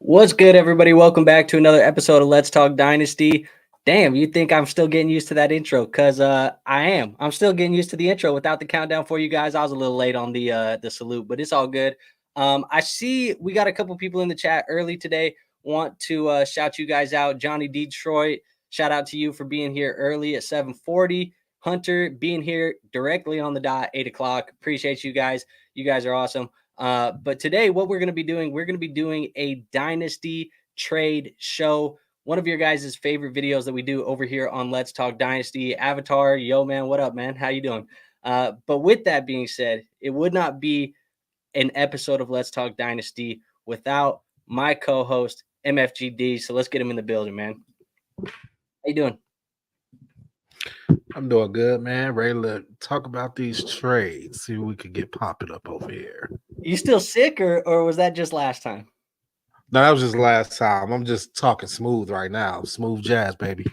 What's good, everybody? Welcome back to another episode of Let's Talk Dynasty. Damn, you think I'm still getting used to that intro? Because I am. I'm still getting used to the intro without the countdown for you guys. I was a little late on the salute, but it's all good. I see we got a couple people in the chat early today. Want to shout you guys out. Johnny Detroit, shout out to you for being here early at 7:40. Hunter being here directly on the dot, 8 o'clock. Appreciate you guys. You guys are awesome. But today, what we're going to be doing a dynasty trade show. One of your guys' favorite videos that we do over here on Let's Talk Dynasty. Avatar, yo, man, what up, man? How you doing? But with that being said, it would not be an episode of Let's Talk Dynasty without my co-host, MFGD. So let's get him in the building, man. How you doing? I'm doing good, man. Ready to talk about these trades. See what we could get popping up over here. You still sick, or was that just last time? No, that was just last time. I'm just talking smooth right now. Smooth jazz, baby.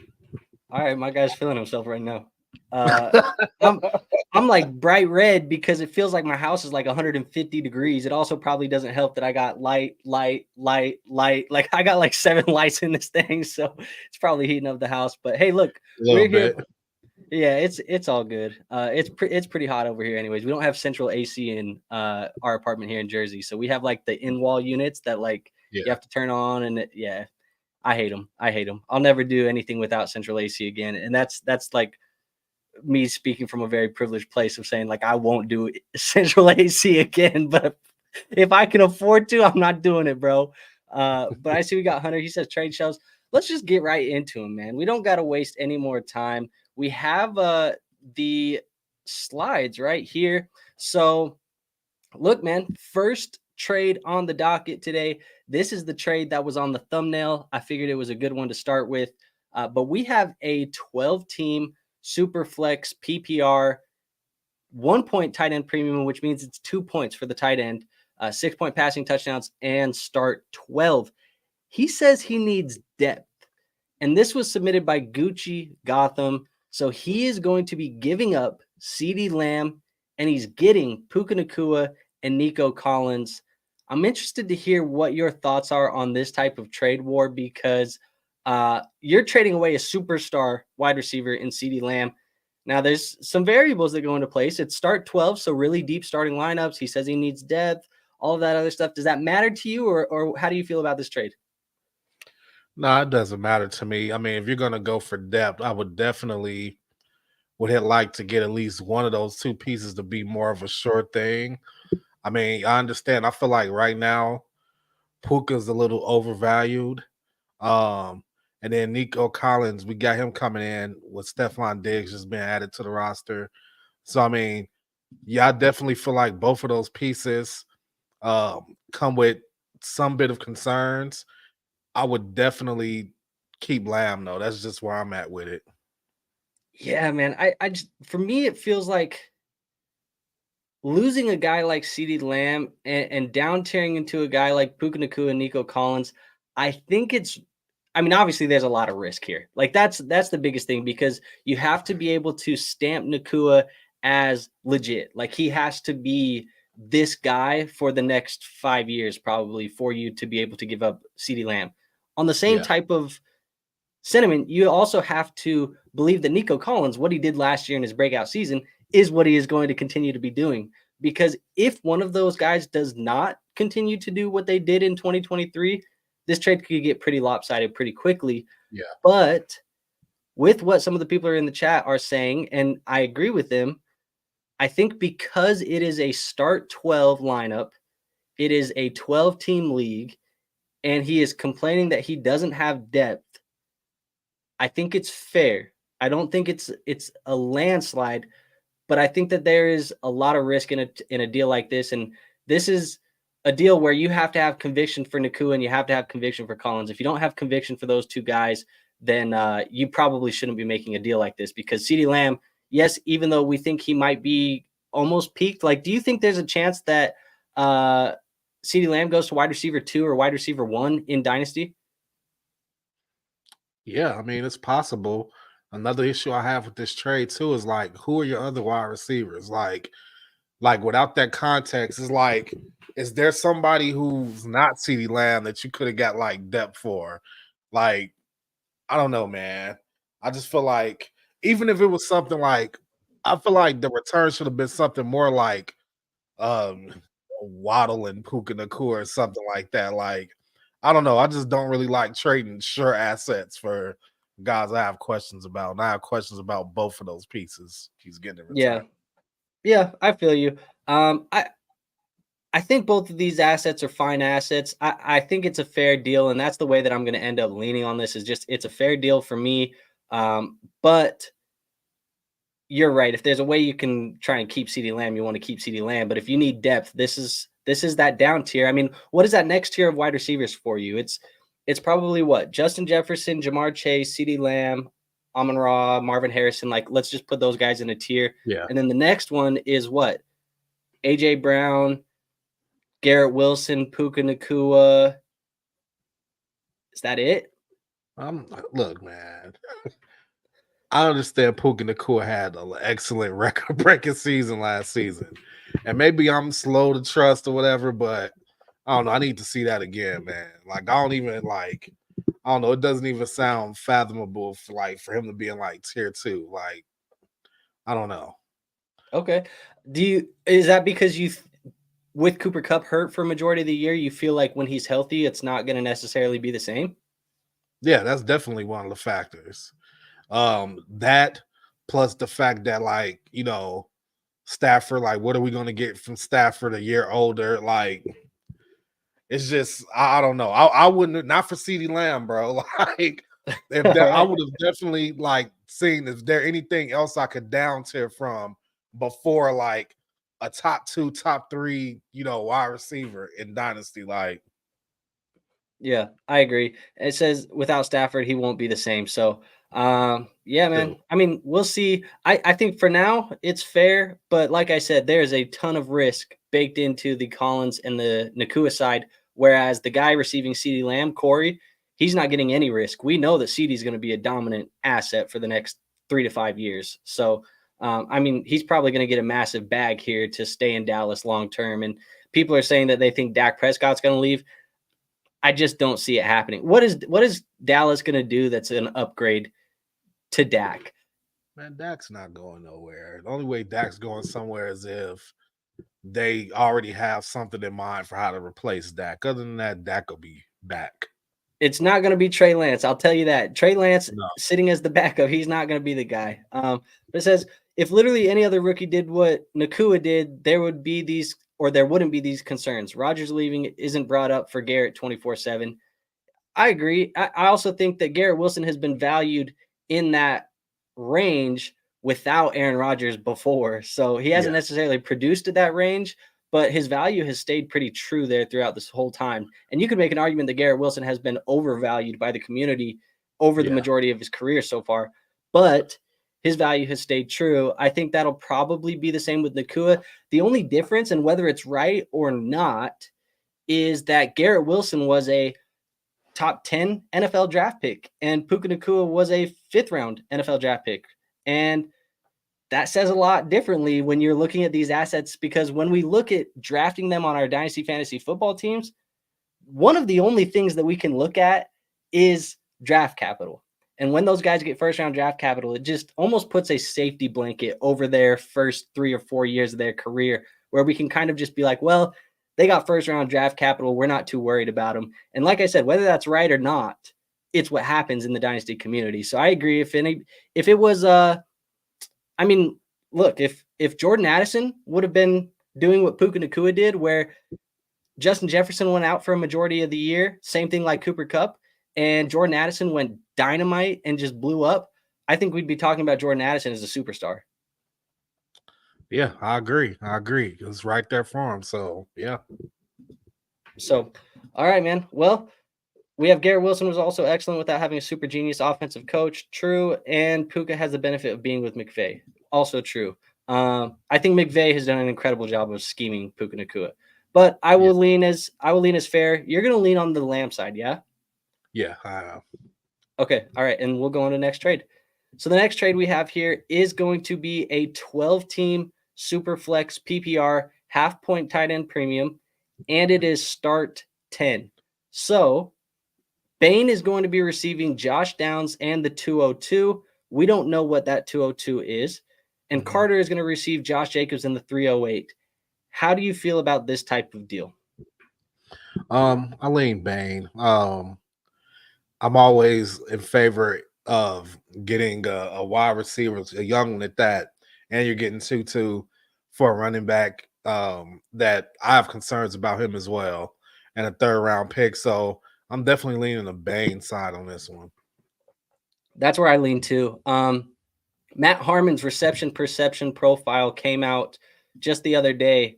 All right, my guy's feeling himself right now. I'm like bright red because it feels like my house is like 150 degrees. It also probably doesn't help that I got light. Like I got like 7 lights in this thing, so it's probably heating up the house. But hey, look, we're here. Yeah, it's all good. It's pretty hot over here, anyways. We don't have central AC in our apartment here in Jersey, so we have like the in-wall units that you have to turn on, and I hate them. I'll never do anything without central AC again, and that's like me speaking from a very privileged place of saying like I won't do central AC again, but if I can afford to, I'm not doing it, bro. But I see we got Hunter. He says trade shows. Let's just get right into them, man. We don't got to waste any more time. We have the slides right here. So look, man, first trade on the docket today. This is the trade that was on the thumbnail. I figured it was a good one to start with. But we have a 12-team super flex PPR 1-point tight end premium, which means it's 2 points for the tight end, 6-point passing touchdowns, and start 12. He says he needs depth. And this was submitted by Gucci Gotham. So he is going to be giving up CeeDee Lamb, and he's getting Puka Nacua and Nico Collins. I'm interested to hear what your thoughts are on this type of trade war because you're trading away a superstar wide receiver in CeeDee Lamb. Now, there's some variables that go into place. It's start 12, so really deep starting lineups. He says he needs depth, all of that other stuff. Does that matter to you, or how do you feel about this trade? No, it doesn't matter to me. I mean, if you're going to go for depth, I would definitely like to get at least one of those 2 pieces to be more of a sure thing. I mean, I understand. I feel like right now, Puka's a little overvalued. And then Nico Collins, we got him coming in with Stefon Diggs just being added to the roster. So, I mean, yeah, I definitely feel like both of those pieces come with some bit of concerns. I would definitely keep Lamb, though. That's just where I'm at with it. Yeah, man. I just, for me, it feels like losing a guy like CeeDee Lamb and down tiering into a guy like Puka Nacua and Nico Collins. I think obviously there's a lot of risk here. Like that's the biggest thing because you have to be able to stamp Nacua as legit. Like he has to be this guy for the next 5 years, probably, for you to be able to give up CeeDee Lamb. On the same type of sentiment, you also have to believe that Nico Collins, what he did last year in his breakout season, is what he is going to continue to be doing. Because if one of those guys does not continue to do what they did in 2023, this trade could get pretty lopsided pretty quickly. Yeah. But with what some of the people are in the chat are saying, and I agree with them, I think because it is a start 12 lineup, it is a 12-team league, and he is complaining that he doesn't have depth, I think it's fair. I don't think it's a landslide, but I think that there is a lot of risk in a deal like this. And this is a deal where you have to have conviction for Nacua and you have to have conviction for Collins. If you don't have conviction for those 2 guys, then you probably shouldn't be making a deal like this because CeeDee Lamb, yes, even though we think he might be almost peaked, like, do you think there's a chance that CeeDee Lamb goes to wide receiver 2 or wide receiver 1 in Dynasty? Yeah, I mean, it's possible. Another issue I have with this trade, too, is like, who are your other wide receivers? Like, like without that context, it's like, is there somebody who's not CeeDee Lamb that you could have got like depth for? Like, I don't know, man. I just feel like even if it was something like, I feel like the return should have been something more like um Waddle and Puka Nacua or something like that. Like, I don't know. I just don't really like trading sure assets for guys I have questions about. And I have questions about both of those pieces he's getting in return. Yeah. Yeah, I feel you. I think both of these assets are fine assets. I think it's a fair deal, and that's the way that I'm going to end up leaning on this. Is just it's a fair deal for me. But you're right. If there's a way you can try and keep CeeDee Lamb, you want to keep CeeDee Lamb. But if you need depth, this is that down tier. I mean, what is that next tier of wide receivers for you? It's probably what Justin Jefferson, Jamar Chase, CeeDee Lamb, Amon-Ra, Marvin Harrison. Like, let's just put those guys in a tier. Yeah. And then the next one is what? AJ Brown, Garrett Wilson, Puka Nacua. Is that it? Look, man. I understand Puka Nacua had an excellent record-breaking season last season, and maybe I'm slow to trust or whatever, but I don't know. I need to see that again, man. Like, I don't even like. I don't know. It doesn't even sound fathomable for him to be in like tier 2. Like, I don't know. Okay. Is that because with Cooper Kupp hurt for a majority of the year, you feel like when he's healthy, it's not going to necessarily be the same? Yeah, that's definitely one of the factors. That plus the fact that, like, Stafford, like, what are we going to get from Stafford a year older? Like, it's just, I don't know. I wouldn't, not for CeeDee Lamb, bro. Like, if that, I would have definitely like seen if there anything else I could down tier from before like a top 2, top 3, wide receiver in Dynasty. Like, Yeah, I agree. It says without Stafford, he won't be the same. So, yeah, man. true. I mean, we'll see. I think for now it's fair, but like I said, there's a ton of risk baked into the Collins and the Nacua side. Whereas the guy receiving CeeDee Lamb, Corey, he's not getting any risk. We know that CeeDee is going to be a dominant asset for the next 3 to 5 years. So, I mean, he's probably going to get a massive bag here to stay in Dallas long term. And people are saying that they think Dak Prescott's going to leave. I just don't see it happening. What is Dallas going to do that's an upgrade to Dak? Man, Dak's not going nowhere. The only way Dak's going somewhere is if they already have something in mind for how to replace Dak. Other than that, Dak will be back. It's not going to be Trey Lance. I'll tell you that. Trey Lance No. sitting as the backup, he's not going to be the guy. But it says if literally any other rookie did what Nacua did, there wouldn't be these concerns. Rodgers leaving isn't brought up for Garrett 24/7. I agree. I also think that Garrett Wilson has been valued in that range without Aaron Rodgers before. So he hasn't necessarily produced at that range, but his value has stayed pretty true there throughout this whole time. And you could make an argument that Garrett Wilson has been overvalued by the community over the majority of his career so far, but his value has stayed true. I think that'll probably be the same with Nacua. The only difference, and whether it's right or not, is that Garrett Wilson was a top 10 NFL draft pick, and Puka Nacua was a 5th round NFL draft pick. And that says a lot differently when you're looking at these assets, because when we look at drafting them on our Dynasty Fantasy Football teams, one of the only things that we can look at is draft capital. And when those guys get first round draft capital, it just almost puts a safety blanket over their first 3 or 4 years of their career, where we can kind of just be like, well, they got first round draft capital. We're not too worried about them. And like I said, whether that's right or not, it's what happens in the Dynasty community. So I agree. If it was, I mean, look, if Jordan Addison would have been doing what Puka Nacua did, where Justin Jefferson went out for a majority of the year, same thing like Cooper Kupp, and Jordan Addison went dynamite and just blew up, I think we'd be talking about Jordan Addison as a superstar. Yeah, I agree. It's right there for him. So, yeah. So, all right, man. Well, we have Garrett Wilson was also excellent without having a super genius offensive coach. True. And Puka has the benefit of being with McVay. Also true. I think McVay has done an incredible job of scheming Puka Nacua. But I will lean as fair. You're going to lean on the Lamb side, yeah? Yeah, I am. Okay. All right. And we'll go on to the next trade. So the next trade we have here is going to be a 12-team super flex PPR, half point tight end premium, and it is start 10. So Bain is going to be receiving Josh Downs and the 202. We don't know what that 202 is. And Carter is going to receive Josh Jacobs in the 308. How do you feel about this type of deal? I lean Bain. I'm always in favor of getting a wide receiver, a young one at that, and you're getting 2-2 for a running back that I have concerns about him as well, and a third round pick. So I'm definitely leaning the Bain side on this one. That's where I lean too. Matt Harmon's reception perception profile came out just the other day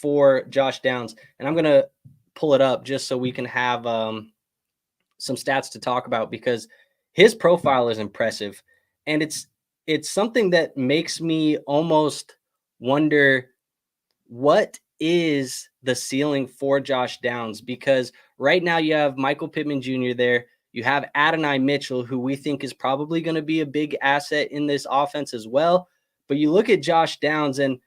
for Josh Downs, and I'm going to pull it up just so we can have some stats to talk about, because his profile is impressive, and it's something that makes me almost wonder what is the ceiling for Josh Downs, because right now you have Michael Pittman Jr. there. You have Adonai Mitchell, who we think is probably going to be a big asset in this offense as well. But you look at Josh Downs, and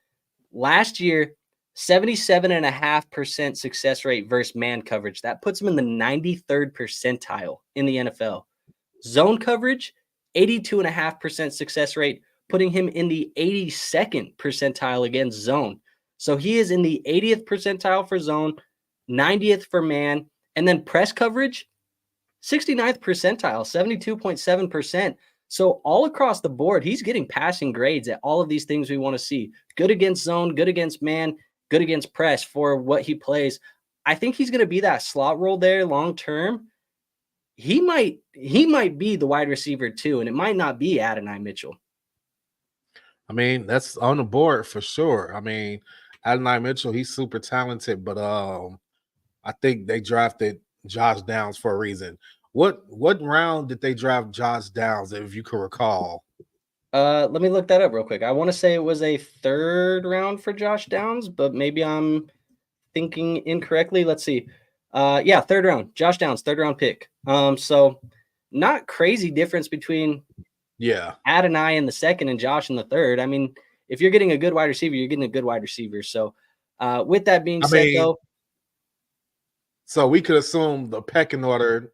last year, 77.5% success rate versus man coverage. That puts him in the 93rd percentile in the NFL. Zone coverage, 82.5% success rate, putting him in the 82nd percentile against zone. So he is in the 80th percentile for zone, 90th for man, and then press coverage, 69th percentile, 72.7%. So all across the board, he's getting passing grades at all of these things we want to see. Good against zone, good against man, good against press for what he plays. I think he's going to be that slot role there long term. He might be the wide receiver too, and it might not be Adonai Mitchell. I mean, that's on the board for sure. I mean, Adonai Mitchell, he's super talented, but I think they drafted Josh Downs for a reason. What round did they draft Josh Downs, if you can recall? Let me look that up real quick. I want to say it was a 3rd round for Josh Downs, but maybe I'm thinking incorrectly. Let's see. Yeah, 3rd round. Josh Downs, 3rd round pick. So not crazy difference between Adonai in the 2nd and Josh in the 3rd. I mean, if you're getting a good wide receiver, you're getting a good wide receiver. So with that being said, though. So we could assume the pecking order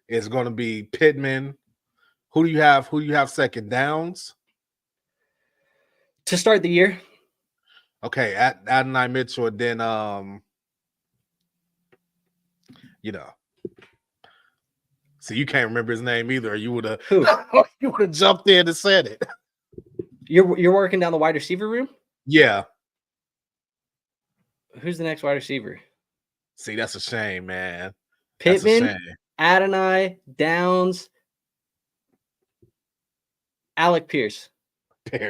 is going to be Pittman. Who do you have 2nd? Downs? To start the year? Okay, Adonai Mitchell, and then so you can't remember his name either. You would have jumped in and said it. You're working down the wide receiver room? Yeah. Who's the next wide receiver? See, that's a shame, man. Pittman, Adonai, Downs, Alec Pierce.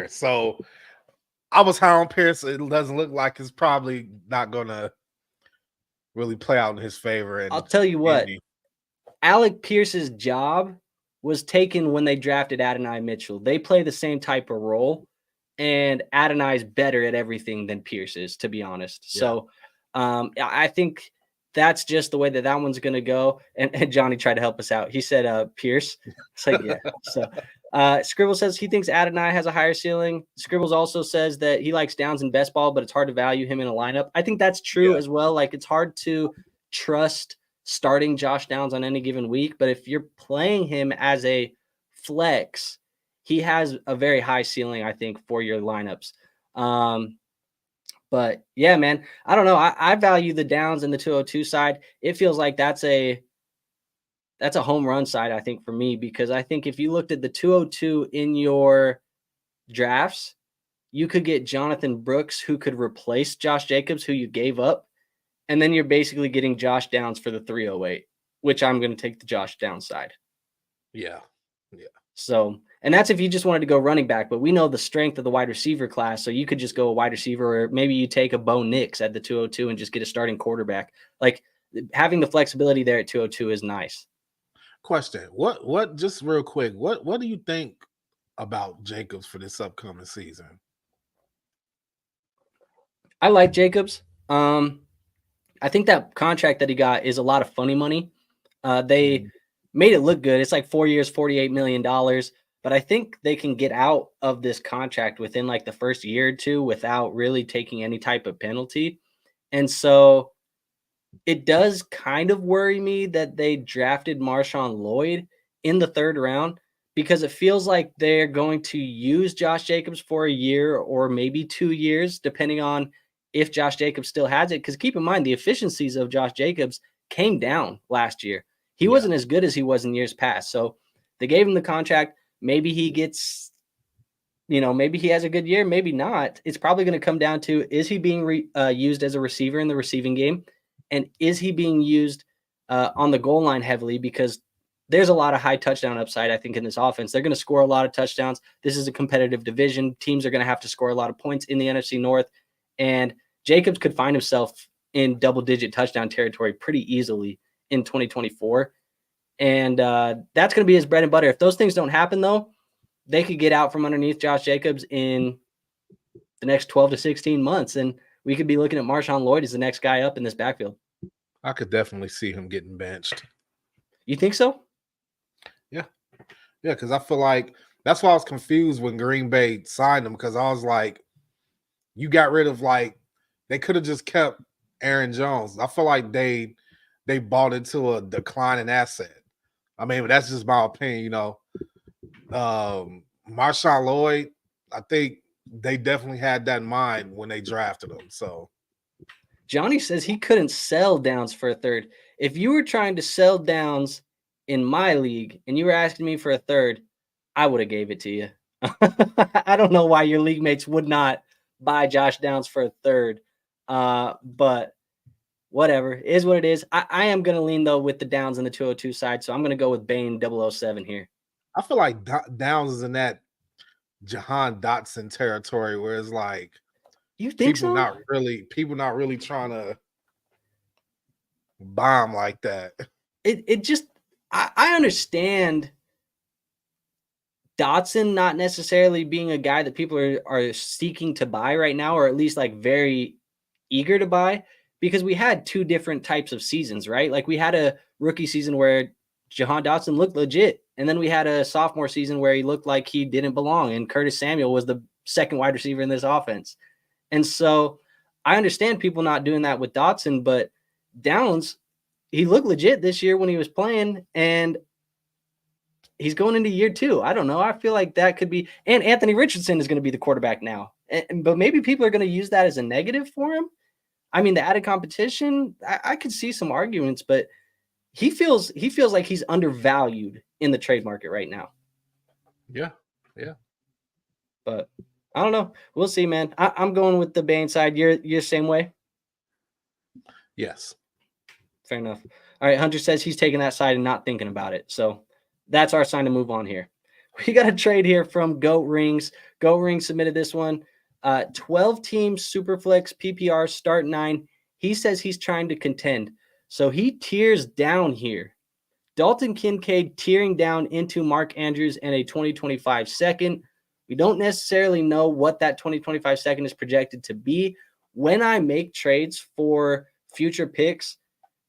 So I was high on Pierce. It doesn't look like it's probably not going to really play out in his favor. And I'll tell you what, Alec Pierce's job was taken when they drafted Adonai Mitchell. They play the same type of role, and Adonai's better at everything than Pierce is, to be honest. Yeah. So I think that's just the way that one's going to go. And Johnny tried to help us out. He said Pierce. It's like, yeah. So Scribble says he thinks Adonai has a higher ceiling. Scribbles also says that he likes Downs in best ball, but it's hard to value him in a lineup. I think that's true as well. Like, it's hard to trust starting Josh Downs on any given week, but if you're playing him as a flex, he has a very high ceiling, I think, for your lineups. But yeah, man, I don't know. I value the Downs and the 202 side. It feels like that's a home run side, I think, for me, because I think if you looked at the 202 in your drafts, you could get Jonathan Brooks, who could replace Josh Jacobs, who you gave up. And then you're basically getting Josh Downs for the 308, which I'm going to take the Josh Downs side. Yeah. So, and that's if you just wanted to go running back, but we know the strength of the wide receiver class. So you could just go a wide receiver, or maybe you take a Bo Nix at the 202 and just get a starting quarterback. Like, having the flexibility there at 202 is nice. Question. What just real quick, what do you think about Jacobs for this upcoming season? I like Jacobs. I think that contract that he got is a lot of funny money. They made it look good. It's like 4 years, $48 million. but I think they can get out of this contract within like the first year or two without really taking any type of penalty. And so it does kind of worry me that they drafted Marshawn Lloyd in the third round, because it feels like they're going to use Josh Jacobs for a year or maybe 2 years, depending on if Josh Jacobs still has it. Because keep in mind, the efficiencies of Josh Jacobs came down last year. He wasn't as good as he was in years past. So they gave him the contract. Maybe he gets, maybe he has a good year, maybe not. It's probably going to come down to, is he being used as a receiver in the receiving game? And is he being used on the goal line heavily? Because there's a lot of high touchdown upside, I think, in this offense. They're going to score a lot of touchdowns. This is a competitive division. Teams are going to have to score a lot of points in the NFC North. And Jacobs could find himself in double-digit touchdown territory pretty easily in 2024. And that's going to be his bread and butter. If those things don't happen, though, they could get out from underneath Josh Jacobs in the next 12 to 16 months. And we could be looking at Marshawn Lloyd as the next guy up in this backfield. I could definitely see him getting benched. You think so? Yeah, because I feel like that's why I was confused when Green Bay signed him, because I was like, you got rid of, like, they could have just kept Aaron Jones. I feel like they bought into a declining asset. I mean, but that's just my opinion, Marshawn Lloyd, I think they definitely had that in mind when they drafted him. So Johnny says he couldn't sell Downs for a third. If you were trying to sell Downs in my league and you were asking me for a third, I would have gave it to you. I don't know why your league mates would not buy Josh Downs for a third. But whatever, it is what it is. I am going to lean, though, with the Downs on the 202 side. So I'm going to go with Bane 007 here. I feel like Downs is in that Jahan Dotson territory where it's like, you think people not really trying to bomb like that. It just, I understand Dotson not necessarily being a guy that people are seeking to buy right now, or at least like very eager to buy, because we had two different types of seasons, right? Like we had a rookie season where Jahan Dotson looked legit, and then we had a sophomore season where he looked like he didn't belong, and Curtis Samuel was the second wide receiver in this offense. And so I understand people not doing that with Dotson, but Downs, he looked legit this year when he was playing, and he's going into year 2. I don't know. I feel like that could be, and Anthony Richardson is going to be the quarterback now. But maybe people are going to use that as a negative for him. I mean, the added competition, I could see some arguments, but he feels like he's undervalued in the trade market right now. Yeah. But I don't know. We'll see, man. I'm going with the Bane side. You're same way? Yes. Fair enough. All right, Hunter says he's taking that side and not thinking about it. So that's our sign to move on here. We got a trade here from Goat Rings. Goat Rings submitted this one. 12-team Superflex PPR start 9. He says he's trying to contend. So he tiers down here. Dalton Kincaid tearing down into Mark Andrews and a 2025 second. We don't necessarily know what that 2025 second is projected to be. When I make trades for future picks,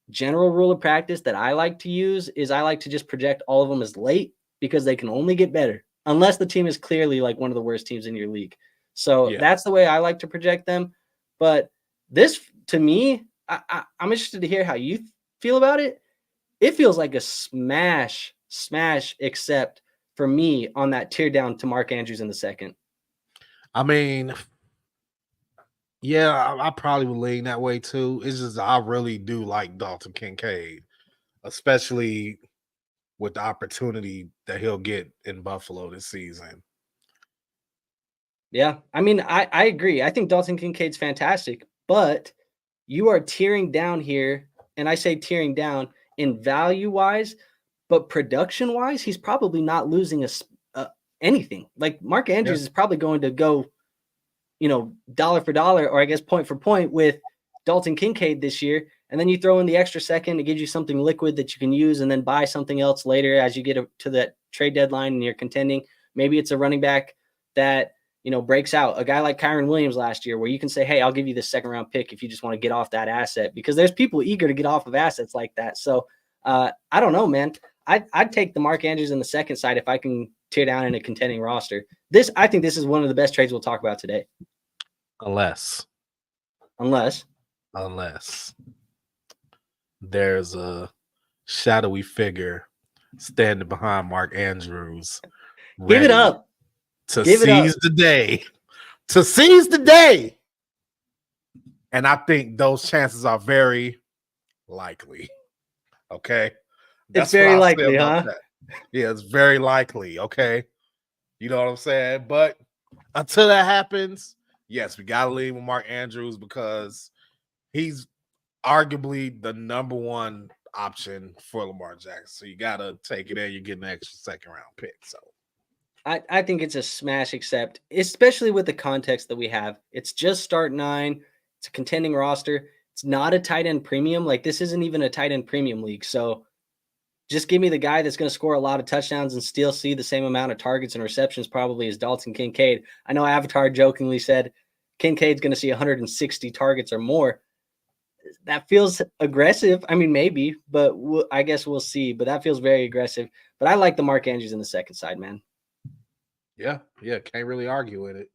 general rule of practice that I like to use is I like to just project all of them as late, because they can only get better unless the team is clearly like one of the worst teams in your league. So that's the way I like to project them. But this, to me, I'm interested to hear how you feel about it. It feels like a smash, except for me on that tear down to Mark Andrews in the second. I mean, yeah, I probably would lean that way too. It's just I really do like Dalton Kincaid, especially with the opportunity that he'll get in Buffalo this season. Yeah, I mean, I agree. I think Dalton Kincaid's fantastic, but you are tearing down here, and I say tearing down in value-wise, but production-wise, he's probably not losing anything. Like Mark Andrews is probably going to go, dollar for dollar, or I guess point for point with Dalton Kincaid this year. And then you throw in the extra second, it gives you something liquid that you can use and then buy something else later as you get to that trade deadline and you're contending. Maybe it's a running back that, breaks out. A guy like Kyron Williams last year, where you can say, hey, I'll give you this second round pick if you just want to get off that asset, because there's people eager to get off of assets like that. So I don't know, man. I'd take the Mark Andrews in the second side if I can tear down in a contending roster. I think this is one of the best trades we'll talk about today. Unless there's a shadowy figure standing behind Mark Andrews. Give it up. To seize the day. To seize the day. And I think those chances are very likely. Okay. It's very likely, huh? That. Yeah, it's very likely. Okay. You know what I'm saying? But until that happens, yes, we got to leave with Mark Andrews because he's arguably the number one option for Lamar Jackson. So you got to take it in. You're getting an extra second round pick. So I think it's a smash accept, especially with the context that we have. It's just start 9. It's a contending roster. It's not a tight end premium. Like, this isn't even a tight end premium league. So just give me the guy that's going to score a lot of touchdowns and still see the same amount of targets and receptions probably as Dalton Kincaid. I know Avatar jokingly said Kincaid's going to see 160 targets or more. That feels aggressive. I mean, maybe, but I guess we'll see. But that feels very aggressive. But I like the Mark Andrews in the second side, man. Yeah, can't really argue with it.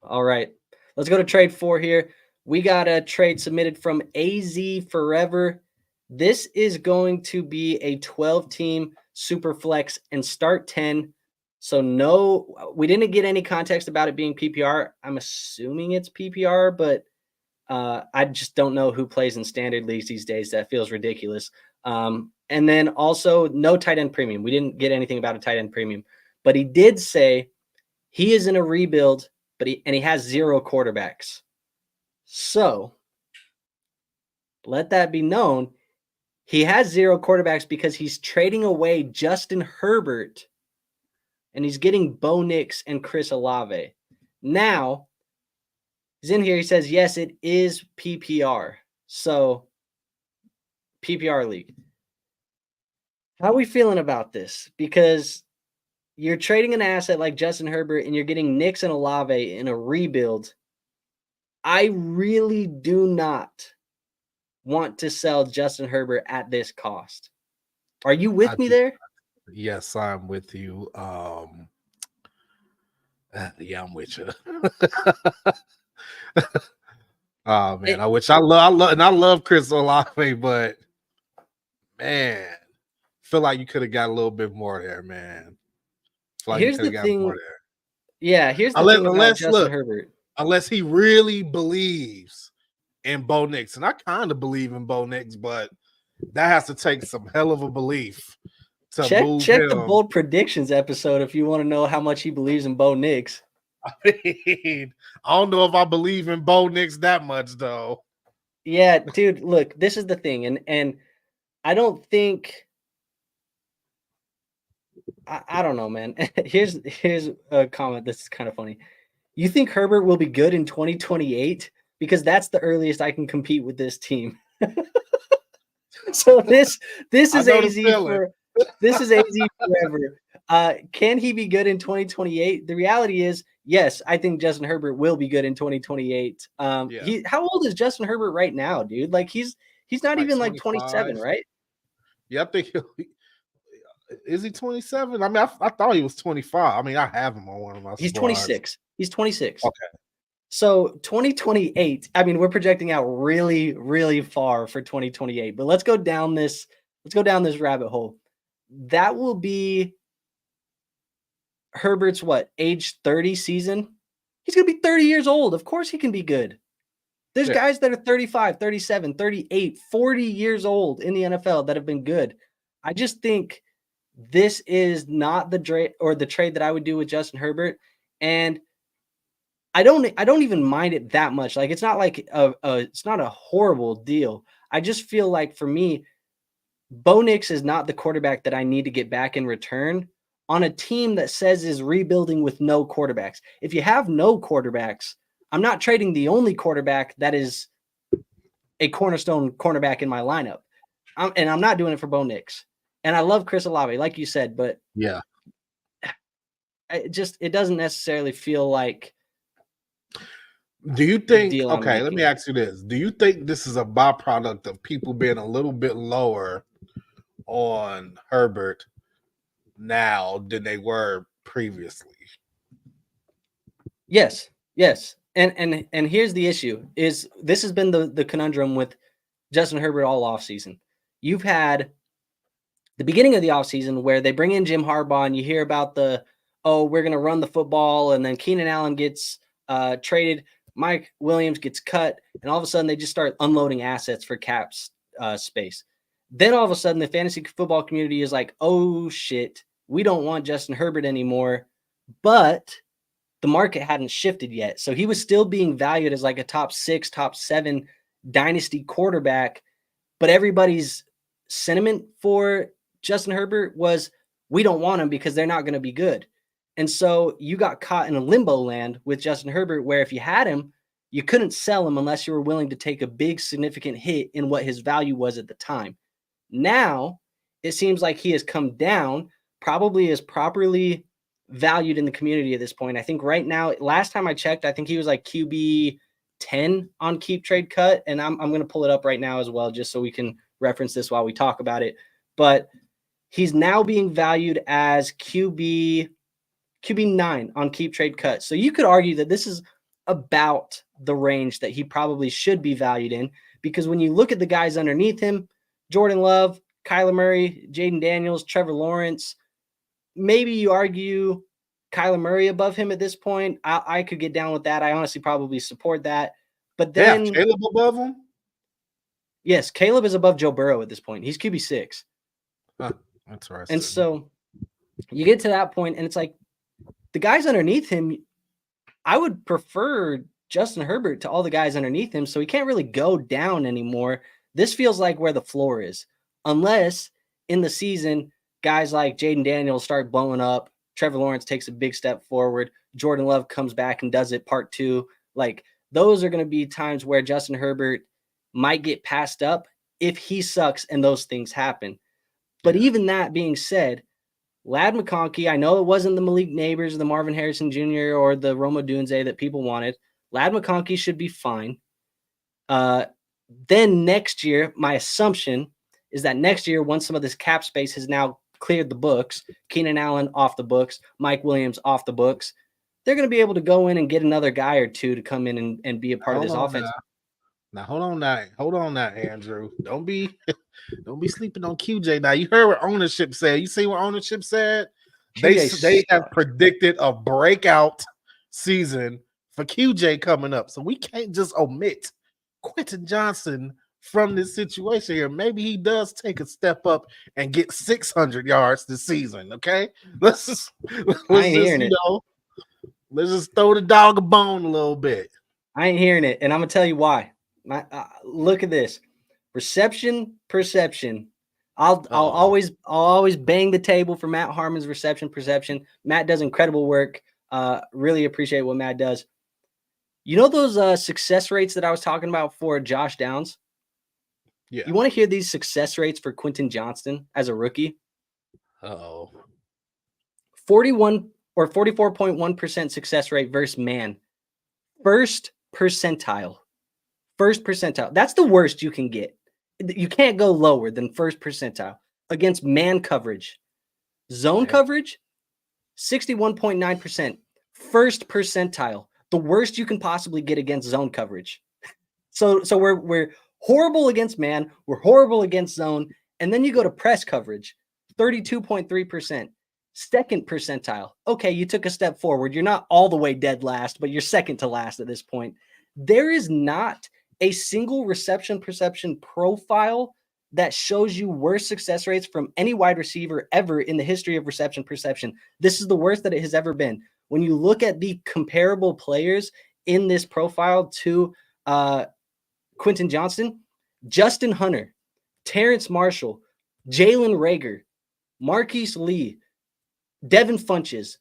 All right, let's go to trade 4 here. We got a trade submitted from AZ Forever. This is going to be a 12-team super flex and start 10. So no, we didn't get any context about it being PPR. I'm assuming it's PPR, but I just don't know who plays in standard leagues these days. That feels ridiculous. And then also no tight end premium. We didn't get anything about a tight end premium. But he did say he is in a rebuild, but he has 0 quarterbacks. So let that be known. He has 0 quarterbacks because he's trading away Justin Herbert and he's getting Bo Nix and Chris Olave. Now, he's in here. He says, yes, it is PPR. So PPR league. How are we feeling about this? Because you're trading an asset like Justin Herbert and you're getting Nix and Olave in a rebuild. I really do not want to sell Justin Herbert at this cost. Are you with me there? Yes, I'm with you. Yeah, I'm with you. Oh man, I love Chris Olave, but man, feel like you could have got a little bit more there, man. Here's the thing. Yeah, here's the thing about Justin Herbert. Unless he really believes in Bo Nix, and I kind of believe in Bo Nix, but that has to take some hell of a belief to move check him. The bold predictions episode if you want to know how much he believes in Bo Nix. I mean, I don't know if I believe in Bo Nix that much, though. Yeah, dude, look, this is the thing, and I don't think I don't know, man. Here's a comment that's kind of funny. You think Herbert will be good in 2028? Because that's the earliest I can compete with this team. So this is AZ forever. Can he be good in 2028? The reality is, yes, I think Justin Herbert will be good in 2028. How old is Justin Herbert right now, dude? Like he's not even like 27, right? Yeah, I think is he 27? I mean, I thought he was 25. I mean, I have him on one of my He's squads. 26. He's 26. Okay. So 2028, I mean, we're projecting out really, really far for 2028. But let's go down this rabbit hole. That will be Herbert's age 30 season? He's going to be 30 years old. Of course he can be good. There's guys that are 35, 37, 38, 40 years old in the NFL that have been good. I just think this is not the trade that I would do with Justin Herbert. And I don't even mind it that much. Like it's not like it's not a horrible deal. I just feel like for me, Bo Nix is not the quarterback that I need to get back in return on a team that says is rebuilding with no quarterbacks. If you have no quarterbacks, I'm not trading the only quarterback that is a cornerstone cornerback in my lineup. And I'm not doing it for Bo Nix. And I love Chris Olave, like you said, but yeah, it doesn't necessarily feel like. Do you think, okay, let me ask you this. Do you think this is a byproduct of people being a little bit lower on Herbert now than they were previously. Yes. And here's the issue: is this has been the conundrum with Justin Herbert all offseason. You've had the beginning of the offseason where they bring in Jim Harbaugh and you hear about we're going to run the football, and then Keenan Allen gets traded, Mike Williams gets cut, and all of a sudden they just start unloading assets for cap space. Then all of a sudden the fantasy football community is like, oh shit, we don't want Justin Herbert anymore, but the market hadn't shifted yet. So he was still being valued as like a top 6, top 7 dynasty quarterback, but everybody's sentiment for Justin Herbert was, we don't want him because they're not going to be good. And so you got caught in a limbo land with Justin Herbert, where if you had him, you couldn't sell him unless you were willing to take a big significant hit in what his value was at the time. Now it seems like he has come down, probably is properly valued in the community at this point. I think right now, last time I checked, I think he was like QB 10 on Keep Trade Cut. And I'm going to pull it up right now as well, just so we can reference this while we talk about it. But he's now being valued as QB 9 on Keep Trade Cut. So you could argue that this is about the range that he probably should be valued in, because when you look at the guys underneath him, Jordan Love, Kyler Murray, Jayden Daniels, Trevor Lawrence, maybe you argue Kyler Murray above him at this point. I could get down with that. I honestly probably support that. But then Caleb above him? Yes, Caleb is above Joe Burrow at this point. He's QB 6. Huh, that's right. And so you get to that point, and it's like the guys underneath him, I would prefer Justin Herbert to all the guys underneath him, so he can't really go down anymore. This feels like where the floor is, unless in the season guys like Jayden Daniels start blowing up, Trevor Lawrence takes a big step forward, Jordan Love comes back and does it part 2. Like, those are going to be times where Justin Herbert might get passed up if he sucks and those things happen. But even that being said, Lad McConkey, I know it wasn't the Malik Neighbors, the Marvin Harrison Jr., or the Odunze that people wanted. Lad McConkey should be fine. Then next year, my assumption is that next year, once some of this cap space has now cleared the books, Keenan Allen off the books, Mike Williams off the books, they're going to be able to go in and get another guy or two to come in and be a part of this offense. Now, hold on now, Andrew. Don't be sleeping on QJ. Now, you heard what ownership said. You see what ownership said? They have predicted a breakout season for QJ coming up. So we can't just omit Quentin Johnson from this situation here. Maybe he does take a step up and get 600 yards this season. Okay, let's just throw the dog a bone a little bit. I ain't hearing it, and I'm gonna tell you why. Look at this reception perception. I'll always bang the table for Matt Harmon's reception perception. Matt does incredible work. Really appreciate what Matt does. You know those success rates that I was talking about for Josh Downs? Yeah. You want to hear these success rates for Quentin Johnston as a rookie? 41 or 44.1% success rate versus man. First percentile. That's the worst you can get. You can't go lower than first percentile against man coverage. Zone coverage, 61.9%. First percentile. The worst you can possibly get against zone coverage. So we're horrible against man, we're horrible against zone, and then you go to press coverage, 32.3%. Second percentile. Okay, you took a step forward. You're not all the way dead last, but you're second to last at this point. There is not a single reception perception profile that shows you worse success rates from any wide receiver ever in the history of reception perception. This is the worst that it has ever been. When you look at the comparable players in this profile to Quentin Johnston, Justin Hunter, Terrence Marshall, Jalen Reagor, Marquise Lee, Devin Funches,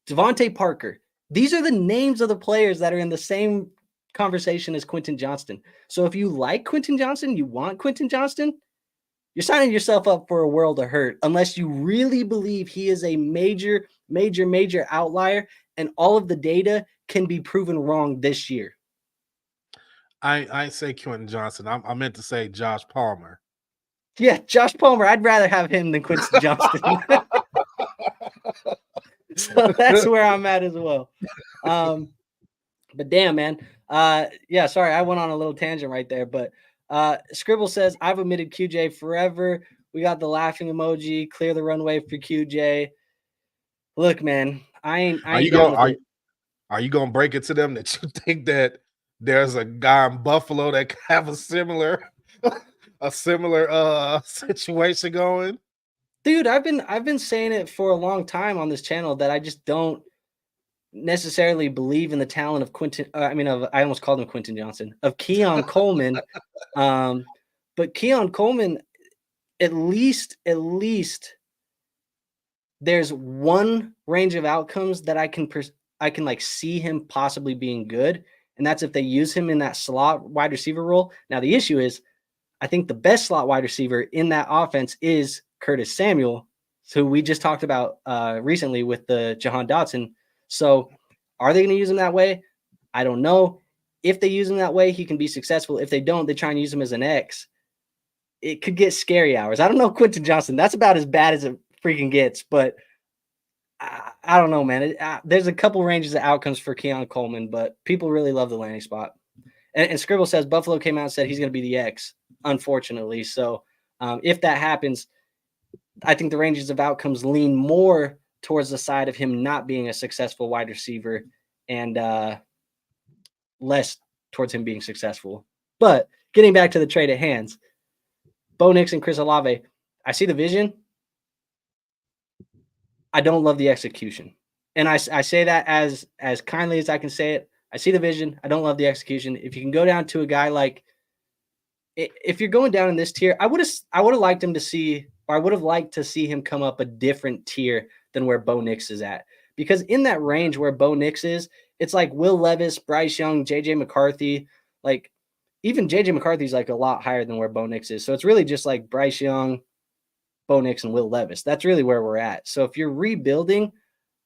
Devontae Parker. These are the names of the players that are in the same conversation as Quentin Johnston. So if you like Quentin Johnston, you want Quentin Johnston, you're signing yourself up for a world of hurt unless you really believe he is a major outlier and all of the data can be proven wrong this year. I say Quentin Johnston. I meant to say Josh Palmer. Yeah, Josh Palmer. I'd rather have him than Quentin Johnston. So that's where I'm at as well. But damn, man. Yeah, sorry, I went on a little tangent right there. But Scribble says, I've omitted QJ forever. We got the laughing emoji. Clear the runway for QJ. Look, man, I ain't down with it. Are you gonna break it to them that you think that there's a guy in Buffalo that could have a similar situation going? Dude, I've been saying it for a long time on this channel that I just don't necessarily believe in the talent of I almost called him Quentin Johnson, of Keon Coleman. But Keon Coleman, at least there's one range of outcomes that I can like see him possibly being good, and that's if they use him in that slot wide receiver role. Now the issue is, I think the best slot wide receiver in that offense is Curtis Samuel, who we just talked about recently with the Jahan Dotson. So are they going to use him that way? I don't know. If they use him that way, he can be successful. If they don't, they try and use him as an X. It could get scary hours. I don't know, Quentin Johnson. That's about as bad as it freaking gets. But I don't know, man. There's a couple ranges of outcomes for Keon Coleman, but people really love the landing spot. And Scribble says Buffalo came out and said he's going to be the X, unfortunately. So if that happens, I think the ranges of outcomes lean more towards the side of him not being a successful wide receiver and less towards him being successful. But getting back to the trade at hands, Bo Nix and Chris Olave, I see the vision. I don't love the execution. And I say that as kindly as I can say it. I see the vision. I don't love the execution. If you can go down to a guy like, if you're going down in this tier, I would have liked him to see, or I would have liked to see him come up a different tier than where Bo Nix is at. Because in that range where Bo Nix is, it's like Will Levis, Bryce Young, JJ McCarthy. Like even JJ McCarthy's like a lot higher than where Bo Nix is. So it's really just like Bryce Young, Bo Nix, and Will Levis. That's really where we're at. So if you're rebuilding,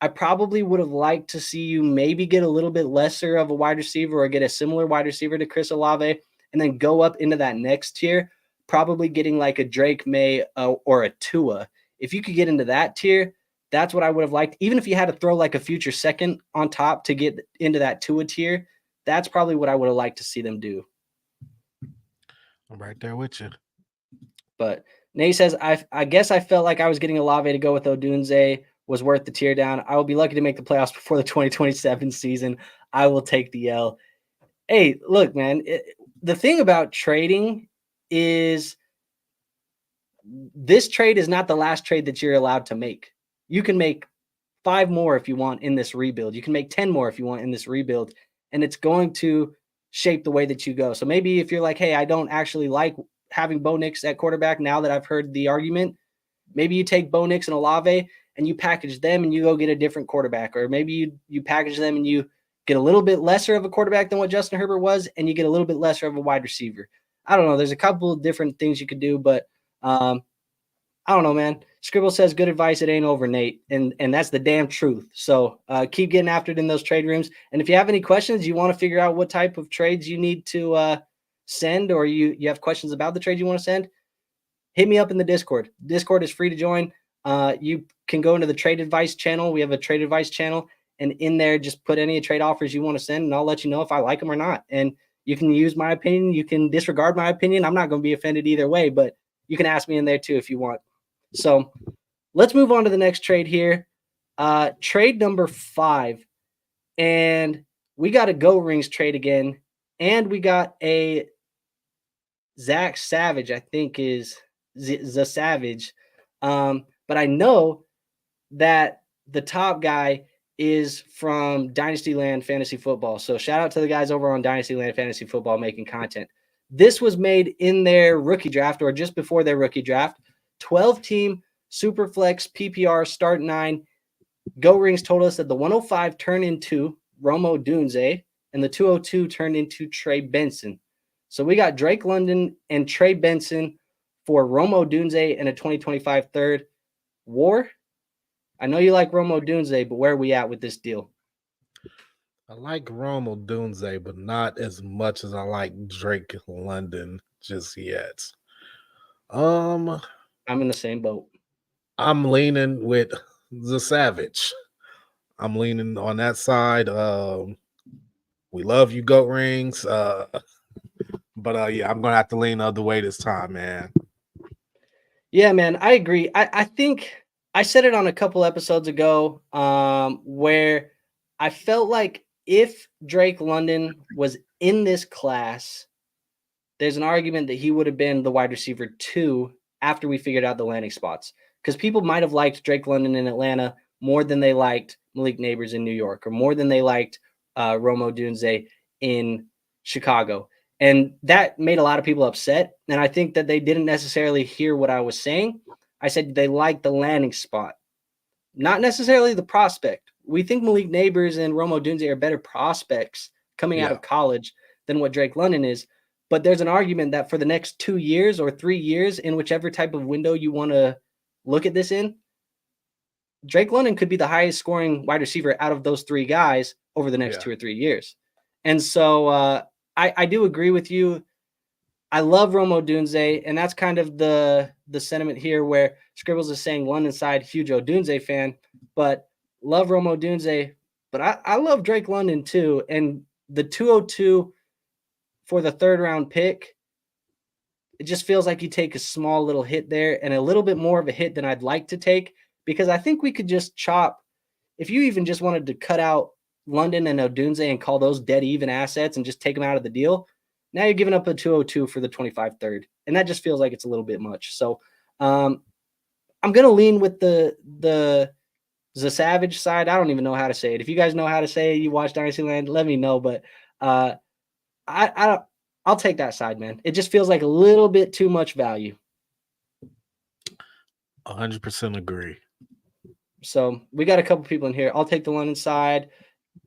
I probably would have liked to see you maybe get a little bit lesser of a wide receiver or get a similar wide receiver to Chris Olave and then go up into that next tier, probably getting like a Drake Maye or a Tua. If you could get into that tier, that's what I would have liked. Even if you had to throw like a future second on top to get into that Tua tier, that's probably what I would have liked to see them do. I'm right there with you. But Nate says, I guess I felt like I was getting Olave to go with Odunze was worth the tear down. I will be lucky to make the playoffs before the 2027 season. I will take the L. Hey, look, man, the thing about trading is this trade is not the last trade that you're allowed to make. You can make 5 more if you want in this rebuild. You can make 10 more if you want in this rebuild, and it's going to shape the way that you go. So maybe if you're like, hey, I don't actually like having Bo Nix at quarterback now that I've heard the argument, maybe you take Bo Nix and Olave and you package them and you go get a different quarterback. Or maybe you package them and you get a little bit lesser of a quarterback than what Justin Herbert was, and you get a little bit lesser of a wide receiver. I don't know. There's a couple of different things you could do, but I don't know, man. Scribble says good advice. It ain't over, Nate. And that's the damn truth. So keep getting after it in those trade rooms. And if you have any questions, you want to figure out what type of trades you need to send, or you have questions about the trade you want to send, hit me up in the Discord. Discord is free to join. You can go into the trade advice channel. We have a trade advice channel, and in there, just put any trade offers you want to send, and I'll let you know if I like them or not. And you can use my opinion. You can disregard my opinion. I'm not going to be offended either way, but you can ask me in there too if you want. So let's move on to the next trade here. Trade number 5. And we got a Go Rings trade again. And we got a Zach Savage, I think is the Savage. But I know that the top guy is from Dynasty Land Fantasy Football. So shout out to the guys over on Dynasty Land Fantasy Football making content. This was made in their rookie draft or just before their rookie draft. 12-team Superflex PPR start 9. Go Rings told us that the 105 turned into Odunze and the 202 turned into Trey Benson. So we got Drake London and Trey Benson for Odunze and a 2025 third. War, I know you like Odunze, but where are we at with this deal? I like Odunze, but not as much as I like Drake London just yet. I'm in the same boat. I'm leaning with the Savage. I'm leaning on that side. We love you, Goat Rings. But yeah, I'm gonna have to lean the other way this time, man. Yeah, man, I agree. I think I said it on a couple episodes ago, where I felt like if Drake London was in this class, there's an argument that he would have been the wide receiver 2 after we figured out the landing spots. Because people might have liked Drake London in Atlanta more than they liked Malik Neighbors in New York, or more than they liked Rome Odunze in Chicago. And that made a lot of people upset. And I think that they didn't necessarily hear what I was saying. I said they liked the landing spot, not necessarily the prospect. We think Malik Neighbors and Rome Odunze are better prospects coming out of college than what Drake London is. But there's an argument that for the next 2 years or 3 years, in whichever type of window you want to look at this in, Drake London could be the highest scoring wide receiver out of those 3 guys over the next 2 or 3 years. And so I do agree with you. I love Rome Odunze, and that's kind of the sentiment here where Scribbles is saying London side, huge Odunze fan, but love Rome Odunze. But I love Drake London too. And the 202 for the 3rd round pick, it just feels like you take a small little hit there, and a little bit more of a hit than I'd like to take, because I think we could just chop, if you even just wanted to cut out London and Odunze and call those dead even assets and just take them out of the deal, now you're giving up a 202 for the 25 third. And that just feels like it's a little bit much. So I'm going to lean with the Savage side. I don't even know how to say it. If you guys know how to say it, you watch Dynasty Land, let me know. But I'll take that side, man. It just feels like a little bit too much value. 100% agree. So we got a couple people in here. I'll take the London side.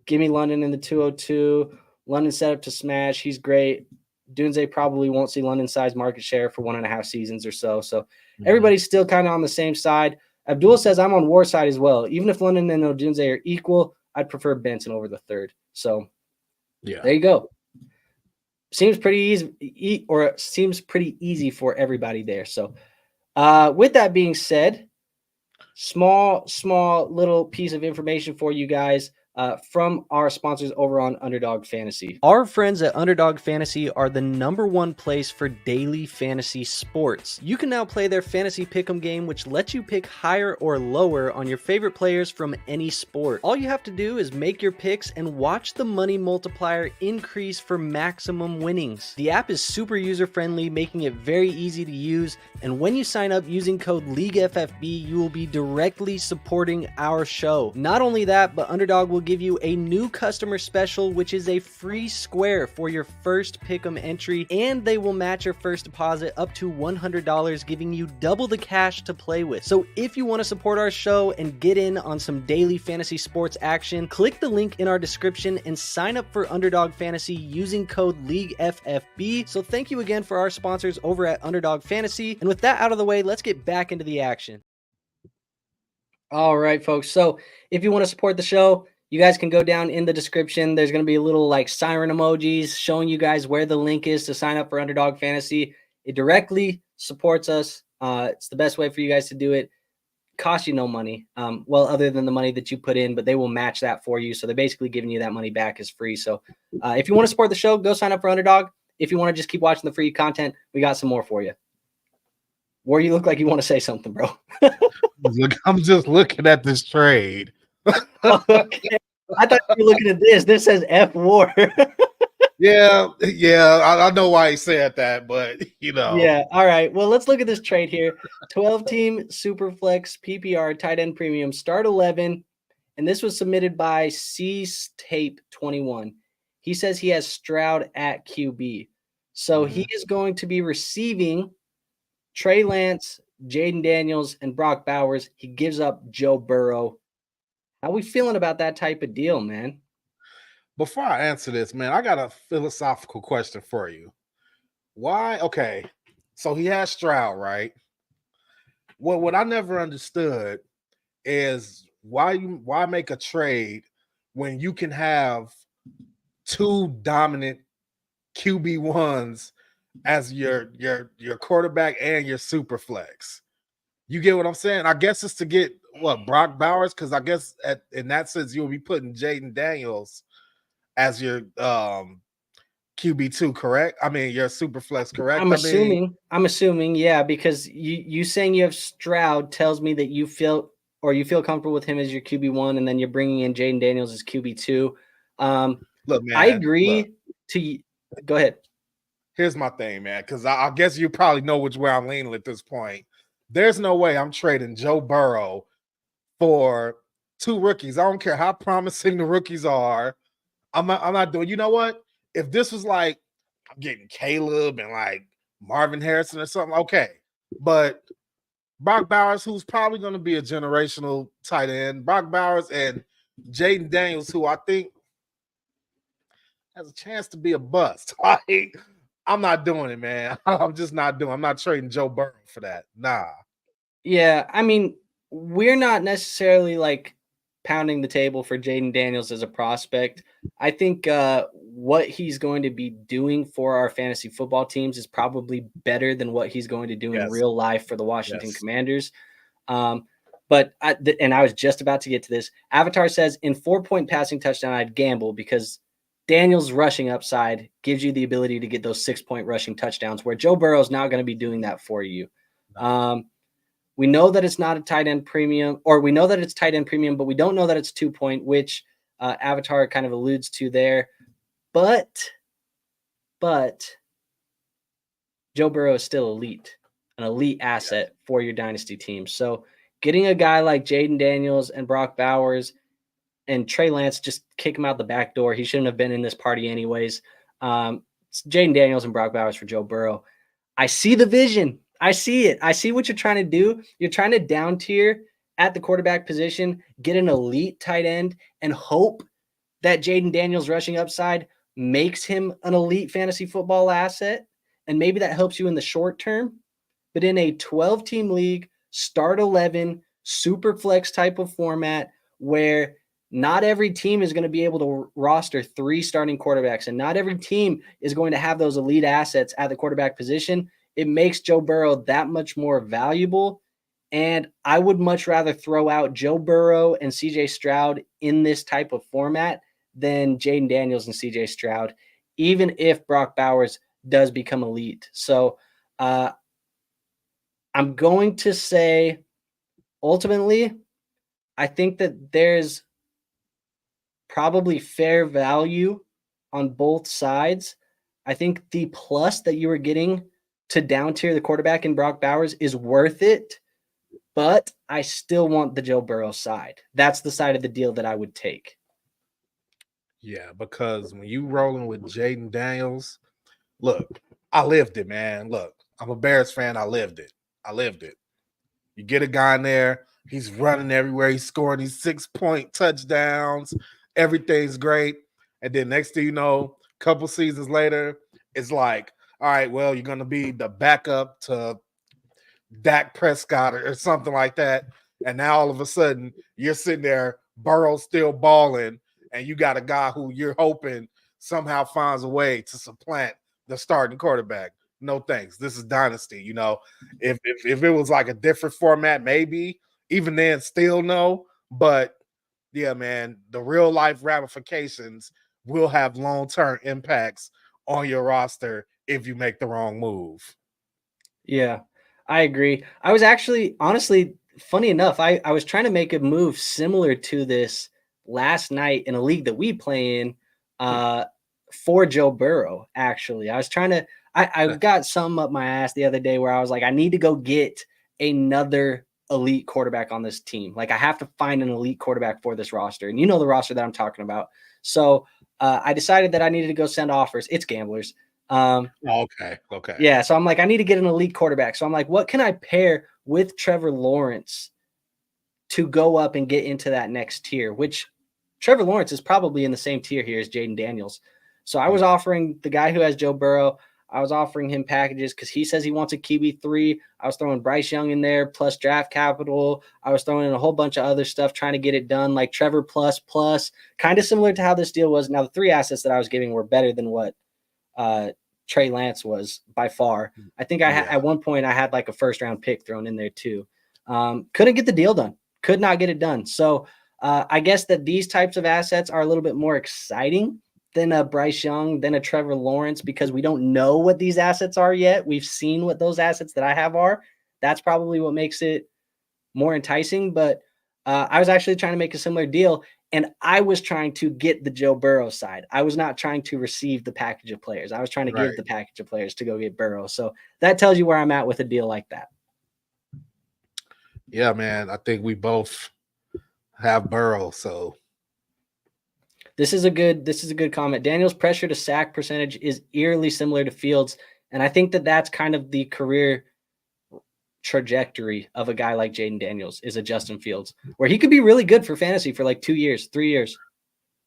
Give me London in the 202. London set up to smash. He's great. Odunze probably won't see London size market share for 1.5 seasons or so. So everybody's still kind of on the same side. Abdul says I'm on War side as well. Even if London and Odunze are equal, I'd prefer Benson over the 3rd. So yeah, there you go. Seems pretty easy, or it seems pretty easy for everybody there. So with that being said, small little piece of information for you guys from our sponsors over on Underdog Fantasy. Our friends at Underdog Fantasy are the #1 place for daily fantasy sports. You can now play their fantasy pick'em game, which lets you pick higher or lower on your favorite players from any sport. All you have to do is make your picks and watch the money multiplier increase for maximum winnings. The app is super user-friendly, making it very easy to use, and when you sign up using code LEAGUEFFB, you will be directly supporting our show. Not only that, but Underdog will give you a new customer special, which is a free square for your first pick'em entry, and they will match your first deposit up to $100, giving you double the cash to play with. So if you want to support our show and get in on some daily fantasy sports action, click the link in our description and sign up for Underdog Fantasy using code LEAGUEFFB. So thank you again for our sponsors over at Underdog Fantasy. And with that out of the way, let's get back into the action. All right, folks. So if you want to support the show, you guys can go down in the description. There's going to be a little like siren emojis showing you guys where the link is to sign up for Underdog Fantasy. It directly supports us. It's the best way for you guys to do it. Costs you no money. Well, other than the money that you put in, but they will match that for you. So they're basically giving you that money back as free. So if you want to support the show, go sign up for Underdog. If you want to just keep watching the free content, we got some more for you. War, you look like you want to say something, bro. I'm just looking at this trade. Okay. I thought you were looking at this. This says F War. Yeah. I know why he said that, but you know. Yeah. All right. Well, let's look at this trade here. 12-team Superflex PPR tight end premium start 11, and this was submitted by C-Tape 21. He says he has Stroud at QB, so he is going to be receiving Trey Lance, Jayden Daniels, and Brock Bowers. He gives up Joe Burrow. How we feeling about that type of deal, man? Before I answer this, man, I got a philosophical question for you. Why? Okay, so he has Stroud, right? Well, what I never understood is why make a trade when you can have 2 dominant QB1s as your quarterback and your super flex. You get what I'm saying? I guess it's to get what, Brock Bowers? Because I guess in that sense, you'll be putting Jayden Daniels as your QB2, correct? I mean, your super flex, correct? I'm assuming, yeah, because you saying you have Stroud tells me that you feel comfortable with him as your QB1, and then you're bringing in Jayden Daniels as QB2. Look, man, I agree go ahead. Here's my thing, man, because I guess you probably know which way I'm leaning at this point. There's no way I'm trading Joe Burrow for 2 rookies. I don't care how promising the rookies are. I'm not doing. You know what? If this was like I'm getting Caleb and like Marvin Harrison or something, okay. But Brock Bowers, who's probably going to be a generational tight end, Brock Bowers and Jayden Daniels, who I think has a chance to be a bust. Like, I'm not doing it, man. I'm just not doing it. I'm not trading Joe Burrow for that. Nah. Yeah, I mean, we're not necessarily like pounding the table for Jayden Daniels as a prospect. I think what he's going to be doing for our fantasy football teams is probably better than what he's going to do in real life for the Washington Commanders. But I was just about to get to this. Avatar says in 4-point passing touchdown, I'd gamble because Daniels' rushing upside gives you the ability to get those 6-point rushing touchdowns where Joe Burrow is not going to be doing that for you. We know that it's not a tight end premium, or we know that it's tight end premium, but we don't know that it's 2-point, which Avatar kind of alludes to there. But Joe Burrow is still an elite asset for your dynasty team. So getting a guy like Jayden Daniels and Brock Bowers and Trey Lance, just kick him out the back door. He shouldn't have been in this party anyways. Jayden Daniels and Brock Bowers for Joe Burrow. I see the vision. I see it. I see what you're trying to do. You're trying to down tier at the quarterback position, get an elite tight end, and hope that Jayden Daniels' rushing upside makes him an elite fantasy football asset. And maybe that helps you in the short term. But in a 12-team league, start 11, super flex type of format where not every team is going to be able to roster 3 starting quarterbacks, and not every team is going to have those elite assets at the quarterback position, it makes Joe Burrow that much more valuable. And I would much rather throw out Joe Burrow and CJ Stroud in this type of format than Jayden Daniels and CJ Stroud, even if Brock Bowers does become elite. So I'm going to say, ultimately, I think that there's probably fair value on both sides. I think the plus that you were getting to down tier the quarterback in Brock Bowers is worth it, but I still want the Joe Burrow side. That's the side of the deal that I would take. Yeah, because when you rolling with Jayden Daniels, look, I lived it, man. Look, I'm a Bears fan. I lived it. You get a guy in there, he's running everywhere. He's scoring these 6-point touchdowns. Everything's great. And then next thing you know, a couple seasons later, it's like, all right, well, you're going to be the backup to Dak Prescott or something like that. And now all of a sudden, you're sitting there, Burrow's still balling, and you got a guy who you're hoping somehow finds a way to supplant the starting quarterback. No thanks. This is Dynasty. You know, if it was like a different format, maybe even then, still no. But yeah, man, the real life ramifications will have long-term impacts on your roster if you make the wrong move. Yeah, I agree. I was actually, honestly, funny enough, I was trying to make a move similar to this last night in a league that we play in for Joe Burrow, actually. I was trying to, I got something up my ass the other day where I was like, I need to go get another elite quarterback on this team. Like, I have to find an elite quarterback for this roster. And you know the roster that I'm talking about. So I decided that I needed to go send offers. It's Gamblers. Okay. Yeah, so I'm like, I need to get an elite quarterback. So I'm like, what can I pair with Trevor Lawrence to go up and get into that next tier, which Trevor Lawrence is probably in the same tier here as Jayden Daniels. So I was offering the guy who has Joe Burrow, I was offering him packages because he says he wants a QB3. I was throwing Bryce Young in there plus draft capital. I was throwing in a whole bunch of other stuff trying to get it done, like Trevor plus, kind of similar to how this deal was. Now, the 3 assets that I was giving were better than what Trey Lance was by far. I think at one point I had like a first-round pick thrown in there too. Couldn't get the deal done. Could not get it done. So I guess that these types of assets are a little bit more exciting than a Bryce Young, than a Trevor Lawrence, because we don't know what these assets are yet. We've seen what those assets that I have are. That's probably what makes it more enticing. But I was actually trying to make a similar deal, and I was trying to get the Joe Burrow side. I was not trying to receive the package of players. I was trying to give the package of players to go get Burrow. So that tells you where I'm at with a deal like that. Yeah, man. I think we both have Burrow. So this is a good comment. Daniel's pressure to sack percentage is eerily similar to Fields, and I think that that's kind of the career trajectory of a guy like Jayden Daniels is a Justin Fields, where he could be really good for fantasy for like 2 years, 3 years.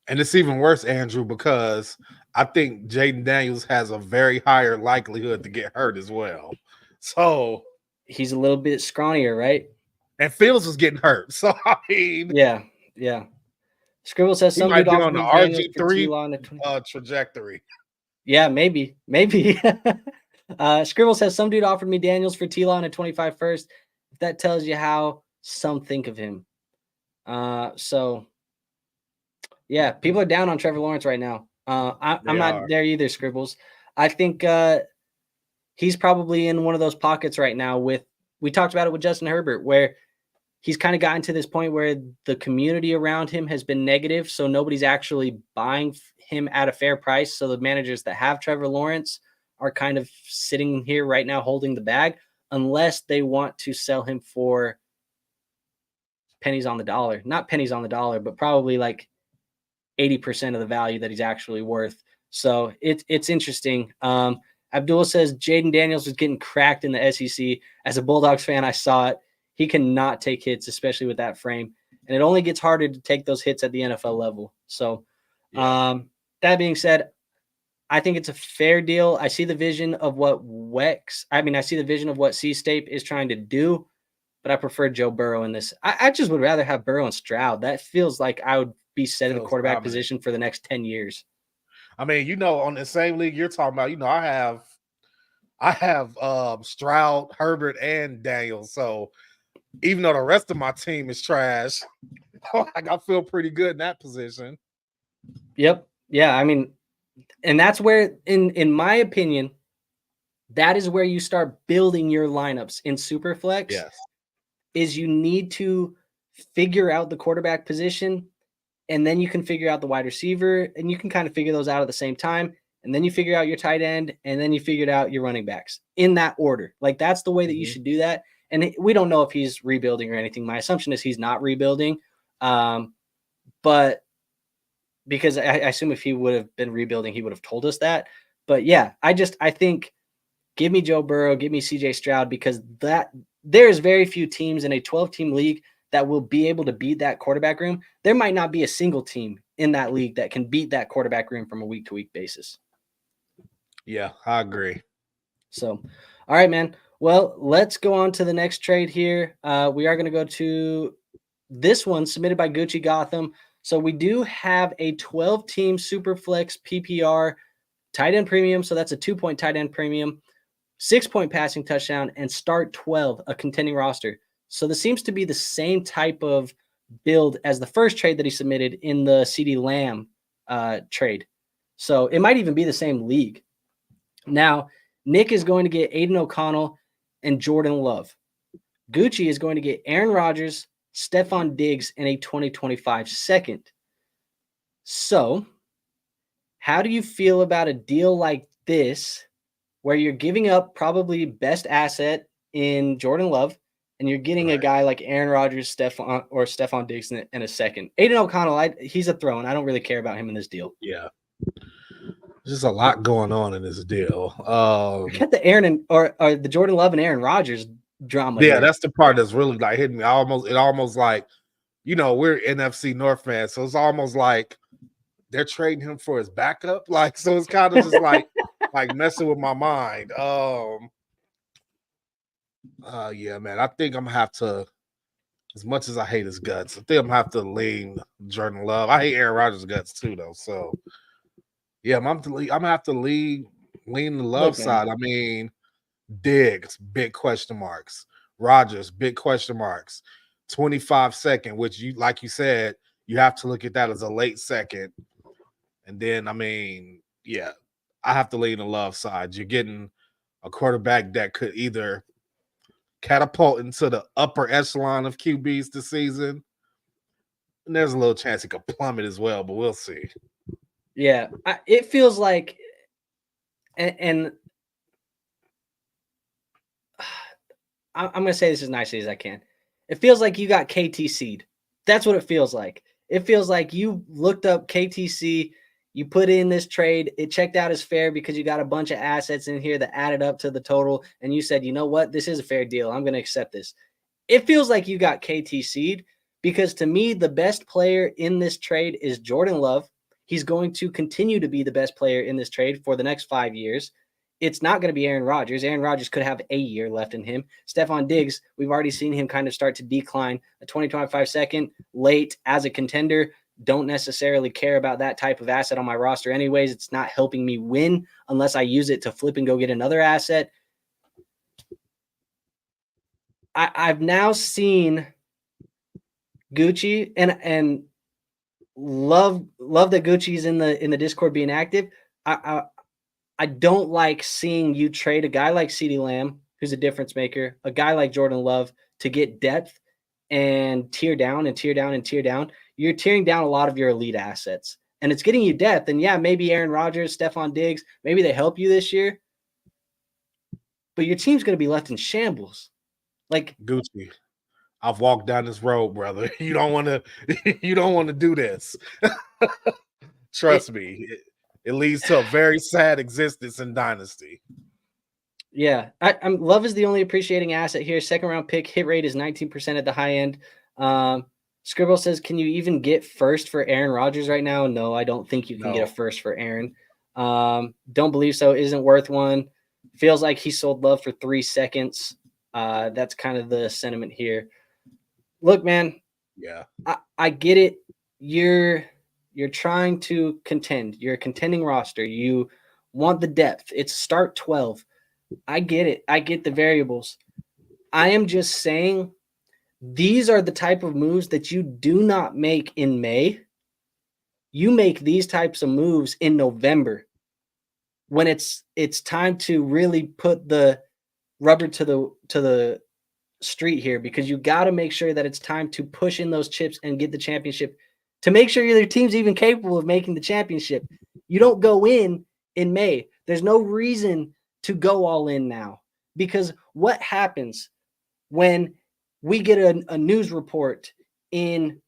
And it's even worse, Andrew, because I think Jayden Daniels has a very higher likelihood to get hurt as well. So he's a little bit scrawnier, right? And Fields was getting hurt. So I mean, yeah. Scribble says some might dude be offered on the me RG3 trajectory. Yeah, maybe. Scribble says some dude offered me Daniels for T-Law in a 25 first. If that tells you how some think of him. So yeah, people are down on Trevor Lawrence right now. I'm not there either, Scribbles. I think he's probably in one of those pockets right now we talked about it with Justin Herbert, where he's kind of gotten to this point where the community around him has been negative. So nobody's actually buying him at a fair price. So the managers that have Trevor Lawrence are kind of sitting here right now holding the bag, unless they want to sell him for pennies on the dollar. Not pennies on the dollar, but probably like 80% of the value that he's actually worth. So it's interesting. Abdul says Jayden Daniels was getting cracked in the SEC. As a Bulldogs fan, I saw it. He cannot take hits, especially with that frame. And it only gets harder to take those hits at the NFL level. So that being said, I think it's a fair deal. I see the vision of what I see the vision of what C-State is trying to do, but I prefer Joe Burrow in this. I just would rather have Burrow and Stroud. That feels like I would be set in the quarterback position for the next 10 years. I mean, on the same league you're talking about, I have Stroud, Herbert, and Daniels. So even though the rest of my team is trash, I feel pretty good in that position. Yep. Yeah. I mean, and that's where, in my opinion, that is where you start building your lineups in Superflex. Yes. Is you need to figure out the quarterback position, and then you can figure out the wide receiver, and you can kind of figure those out at the same time. And then you figure out your tight end, and then you figured out your running backs in that order. Like, that's the way that you should do that. And we don't know if he's rebuilding or anything. My assumption is he's not rebuilding. But because I assume if he would have been rebuilding, he would have told us that. But yeah, I think give me Joe Burrow, give me CJ Stroud, because there's very few teams in a 12-team league that will be able to beat that quarterback room. There might not be a single team in that league that can beat that quarterback room from a week-to-week basis. Yeah, I agree. So, all right, man. Well, let's go on to the next trade here. We are going to go to this one submitted by Gucci Gotham. So we do have a 12-team Superflex PPR tight end premium. So that's a 2-point tight end premium, 6-point passing touchdown, and start 12, a contending roster. So this seems to be the same type of build as the first trade that he submitted in the CeeDee Lamb trade. So it might even be the same league. Now, Nick is going to get Aiden O'Connell and Jordan Love. Gucci is going to get Aaron Rodgers, Stefon Diggs, and a 2025 second. So, how do you feel about a deal like this, where you're giving up probably best asset in Jordan Love, and you're getting a guy like Aaron Rodgers, Stefon Diggs, and a second? Aiden O'Connell, he's a throw, and I don't really care about him in this deal. Yeah. There's just a lot going on in this deal. Got the Aaron or the Jordan Love and Aaron Rodgers drama. Yeah, here. That's the part that's really like hitting me. It almost like, we're NFC North fans, so it's almost like they're trading him for his backup. Like, so it's kind of just like messing with my mind. Yeah, man. I think I'm gonna have to, as much as I hate his guts, I think I'm gonna have to lean Jordan Love. I hate Aaron Rodgers' guts too, though. So yeah, I'm gonna have to lean the Love side. I mean, Diggs, big question marks. Rodgers, big question marks. 25-second, which you, like you said, you have to look at that as a late second. And then, I mean, yeah, I have to lean the Love side. You're getting a quarterback that could either catapult into the upper echelon of QBs this season, and there's a little chance he could plummet as well, but we'll see. Yeah, it feels like, and I'm going to say this as nicely as I can. It feels like you got KTC'd. That's what it feels like. It feels like you looked up KTC, you put in this trade, it checked out as fair because you got a bunch of assets in here that added up to the total, and you said, you know what, this is a fair deal. I'm going to accept this. It feels like you got KTC'd because to me, the best player in this trade is Jordan Love. He's going to continue to be the best player in this trade for the next 5 years. It's not going to be Aaron Rodgers. Aaron Rodgers could have a year left in him. Stefon Diggs, we've already seen him kind of start to decline. A 2025 second, late as a contender. Don't necessarily care about that type of asset on my roster anyways. It's not helping me win unless I use it to flip and go get another asset. I've now seen Gucci and love that Gucci's in the Discord being active. I don't like seeing you trade a guy like CeeDee Lamb, who's a difference maker, a guy like Jordan Love to get depth and tear down and tear down and tear down. You're tearing down a lot of your elite assets, and it's getting you depth. And yeah, maybe Aaron Rodgers, Stefon Diggs, maybe they help you this year, but your team's going to be left in shambles. Like Gucci, I've walked down this road, brother. You don't want to do this. Trust me. It leads to a very sad existence in Dynasty. Yeah, I'm Love is the only appreciating asset here. Second round pick, hit rate is 19% at the high end. Scribble says, can you even get first for Aaron Rodgers right now? No, I don't think you can get a first for Aaron. Don't believe so. Isn't worth one. Feels like he sold Love for 3 seconds. That's kind of the sentiment here. Look, man. Yeah, I get it. You're trying to contend. You're a contending roster. You want the depth. It's start 12. I get it. I get the variables. I am just saying these are the type of moves that you do not make in May. You make these types of moves in November when it's time to really put the rubber to the street here, because you got to make sure that it's time to push in those chips and get the championship, to make sure your team's even capable of making the championship. You don't go in May. There's no reason to go all in now, because what happens when we get a news report in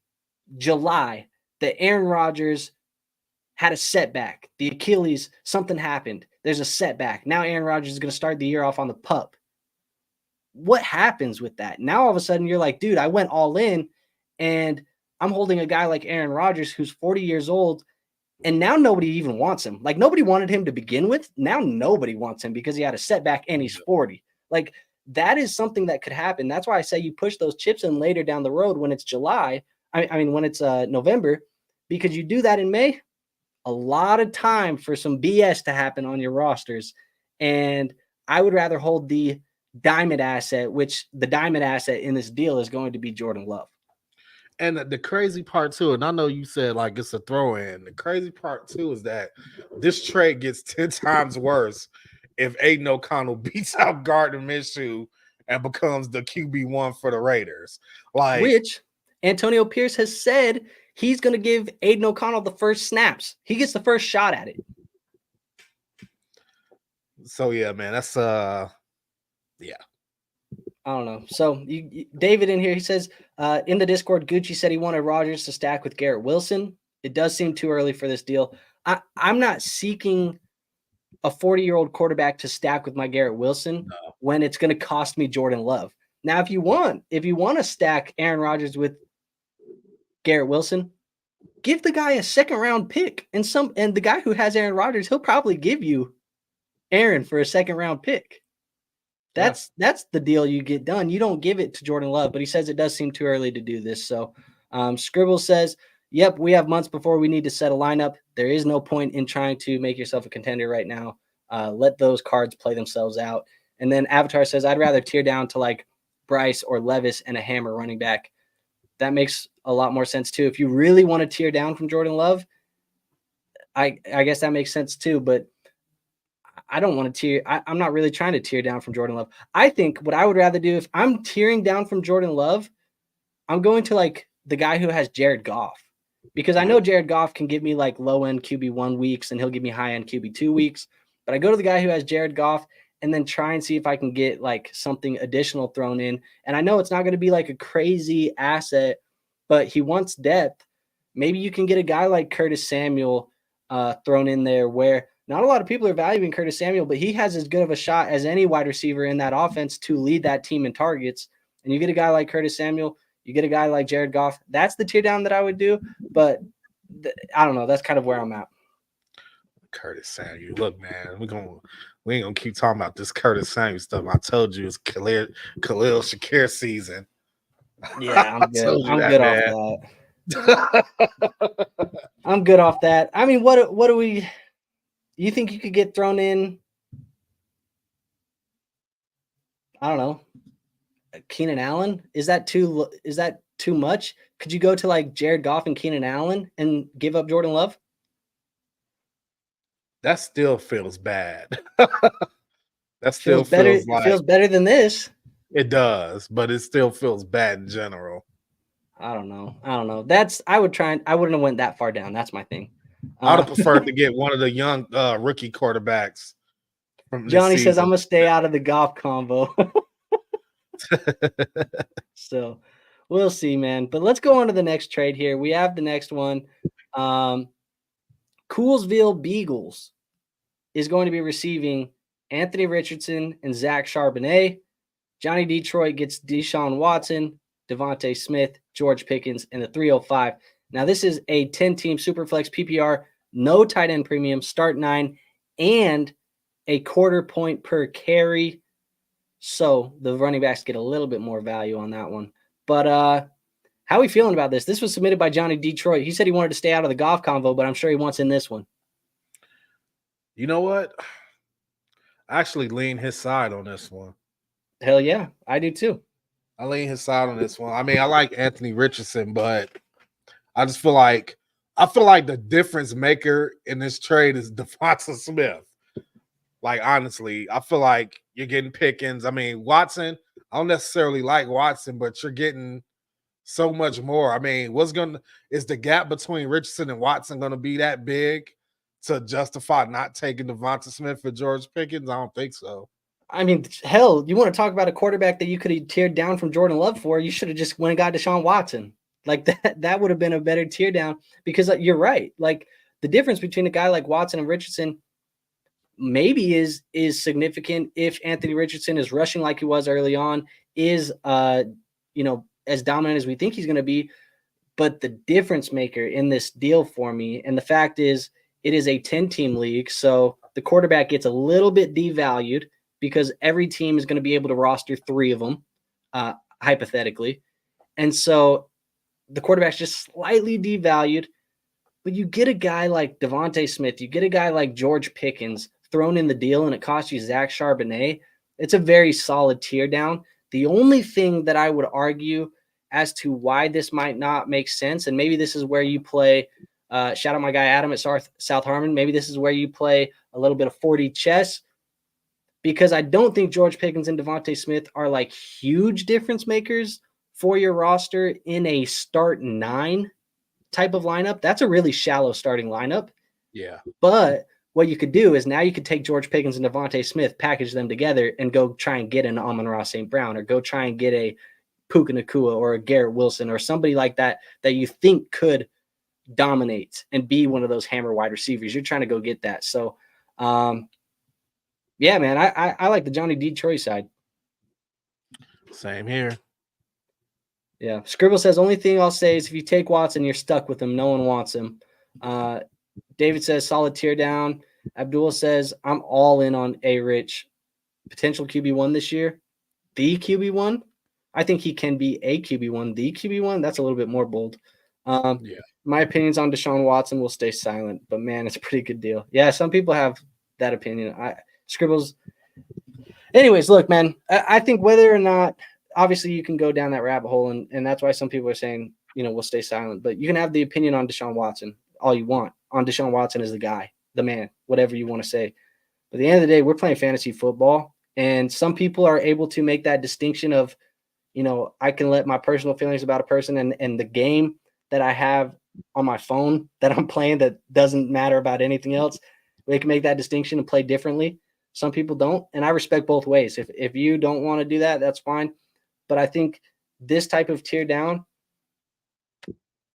July that Aaron Rodgers had a setback, the Achilles, something happened, there's a setback. Now Aaron Rodgers is going to start the year off on the pup. What happens with that? Now all of a sudden you're like, dude, I went all in and I'm holding a guy like Aaron Rodgers who's 40 years old, and now nobody even wants him. Like, nobody wanted him to begin with. Now nobody wants him because he had a setback and he's 40. Like, that is something that could happen. That's why I say you push those chips in later down the road when it's July. I mean, when it's November, because you do that in May, a lot of time for some BS to happen on your rosters. And I would rather hold the diamond asset, which the diamond asset in this deal is going to be Jordan Love. And the crazy part too, and I know you said like it's a throw-in. The crazy part too is that this trade gets 10 times worse if Aiden O'Connell beats out Gardner Minshew and becomes the QB1 for the Raiders. Like, which Antonio Pierce has said he's going to give Aiden O'Connell the first snaps. He gets the first shot at it. So yeah, man, that's yeah. I don't know. So David in here, he says in the Discord, Gucci said he wanted Rodgers to stack with Garrett Wilson. It does seem too early for this deal. I'm not seeking a 40-year-old quarterback to stack with my Garrett Wilson when it's going to cost me Jordan Love. Now, if you want to stack Aaron Rodgers with Garrett Wilson, give the guy a second-round pick, and the guy who has Aaron Rodgers, he'll probably give you Aaron for a second-round pick. That's the deal you get done. You don't give it to Jordan Love, but he says it does seem too early to do this. So Scribble says, yep, we have months before we need to set a lineup. There is no point in trying to make yourself a contender right now. Let those cards play themselves out. And then Avatar says, I'd rather tear down to like Bryce or Levis and a hammer running back. that makes a lot more sense too. If you really want to tear down from Jordan Love, I guess that makes sense too. But I don't want to tear. I'm not really trying to tear down from Jordan Love. I think what I would rather do if I'm tearing down from Jordan Love, I'm going to like the guy who has Jared Goff, because I know Jared Goff can give me like low end QB1 weeks and he'll give me high end QB2 weeks. But I go to the guy who has Jared Goff and then try and see if I can get like something additional thrown in. And I know it's not going to be like a crazy asset, but he wants depth. Maybe you can get a guy like Curtis Samuel thrown in there, where not a lot of people are valuing Curtis Samuel, but he has as good of a shot as any wide receiver in that offense to lead that team in targets. And you get a guy like Curtis Samuel, you get a guy like Jared Goff. That's the tear down that I would do. But I don't know. That's kind of where I'm at. Curtis Samuel. Look, man, we ain't gonna keep talking about this Curtis Samuel stuff. I told you it's Khalil Shakir season. Yeah, I'm good. I'm good off that. I'm good off that. I mean, what do we? You think you could get thrown in? I don't know. Keenan Allen? Is that too much? Could you go to like Jared Goff and Keenan Allen and give up Jordan Love? That still feels bad. That feels better. It feels better than this. It does, but it still feels bad in general. I don't know. I wouldn't have went that far down. That's my thing. I'd have preferred to get one of the young rookie quarterbacks. From Johnny says, I'm going to stay out of the Goff combo. So we'll see, man. But let's go on to the next trade here. We have the next one. Coolsville Beagles is going to be receiving Anthony Richardson and Zach Charbonnet. Johnny Detroit gets Deshaun Watson, Devonta Smith, George Pickens, and the 305. Now, this is a 10-team Superflex PPR, no tight end premium, start 9, and a 0.25 point per carry. So the running backs get a little bit more value on that one. But how are we feeling about this? This was submitted by Johnny Detroit. He said he wanted to stay out of the Goff convo, but I'm sure he wants in this one. You know what? I actually lean his side on this one. Hell yeah, I do too. I lean his side on this one. I mean, I like Anthony Richardson, but I just feel like the difference maker in this trade is Devonta Smith. Like, honestly, I feel like you're getting Pickens. I mean, Watson, I don't necessarily like Watson, but you're getting so much more. I mean, is the gap between Richardson and Watson going to be that big to justify not taking Devonta Smith for George Pickens? I don't think so. I mean, hell, you want to talk about a quarterback that you could have teared down from Jordan Love for? You should have just went and got Deshaun Watson. Like that would have been a better tear down, because you're right. Like, the difference between a guy like Watson and Richardson maybe is significant if Anthony Richardson is rushing like he was early on, is as dominant as we think he's going to be. But the difference maker in this deal for me, and the fact is it is a 10-team league, so the quarterback gets a little bit devalued because every team is going to be able to roster 3 of them, hypothetically. And so the quarterback's just slightly devalued. But you get a guy like Devonta Smith, you get a guy like George Pickens thrown in the deal, and it costs you Zach Charbonnet. It's a very solid tear down. The only thing that I would argue as to why this might not make sense, and maybe this is where you play, shout out my guy Adam at South Harmon, maybe this is where you play a little bit of 40 chess, because I don't think George Pickens and Devonta Smith are like huge difference makers for your roster in a start 9 type of lineup. That's a really shallow starting lineup. Yeah. But what you could do is now you could take George Pickens and Devonta Smith, package them together, and go try and get an Amon-Ra St. Brown, or go try and get a Puka Nacua or a Garrett Wilson or somebody like that you think could dominate and be one of those hammer wide receivers. You're trying to go get that. So, yeah, man, I like the Johnny Detroit side. Same here. Yeah. Scribble says, only thing I'll say is if you take Watson, you're stuck with him. No one wants him. David says, solid tear down. Abdul says, I'm all in on A-Rich. Potential QB1 this year. The QB1. I think he can be a QB1. The QB1, that's a little bit more bold. Yeah. My opinions on Deshaun Watson will stay silent, but man, it's a pretty good deal. Yeah, some people have that opinion. Scribbles. Anyways, look, man, I think whether or not obviously you can go down that rabbit hole, and that's why some people are saying, we'll stay silent. But you can have the opinion on Deshaun Watson all you want. On Deshaun Watson is the guy, the man, whatever you want to say. But at the end of the day, we're playing fantasy football, and some people are able to make that distinction of, I can let my personal feelings about a person and the game that I have on my phone that I'm playing that doesn't matter about anything else. They can make that distinction and play differently. Some people don't, and I respect both ways. If you don't want to do that, that's fine. But I think this type of tear down,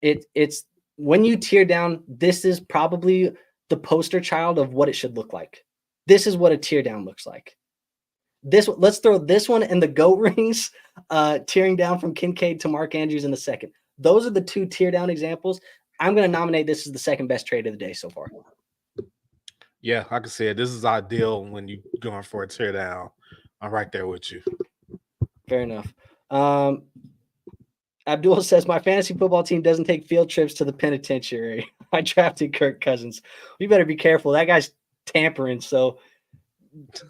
it's when you tear down, this is probably the poster child of what it should look like. This is what a tear down looks like. Let's throw this one and the goat rings tearing down from Kincaid to Mark Andrews in the second. Those are the two tear down examples. I'm going to nominate this as the second best trade of the day so far. Yeah, I can see it. This is ideal when you're going for a tear down. I'm right there with you. Fair enough. Abdul says, my fantasy football team doesn't take field trips to the penitentiary. I drafted Kirk Cousins. We better be careful. That guy's tampering, so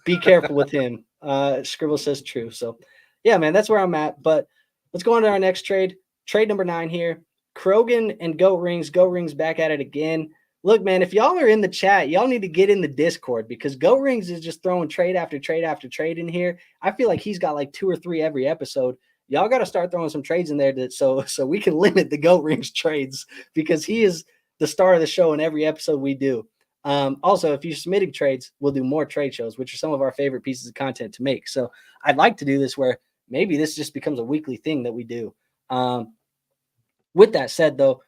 be careful with him. Scribble says true. So, yeah, man, that's where I'm at. But let's go on to our next trade. Trade number 9 here. Krogan and Goat Rings back at it again. Look, man, if y'all are in the chat, y'all need to get in the Discord because Goat Rings is just throwing trade after trade after trade in here. I feel like he's got like 2 or 3 every episode. Y'all got to start throwing some trades in there so we can limit the Goat Rings trades because he is the star of the show in every episode we do. Also, if you're submitting trades, we'll do more trade shows, which are some of our favorite pieces of content to make. So I'd like to do this where maybe this just becomes a weekly thing that we do. With that said, though,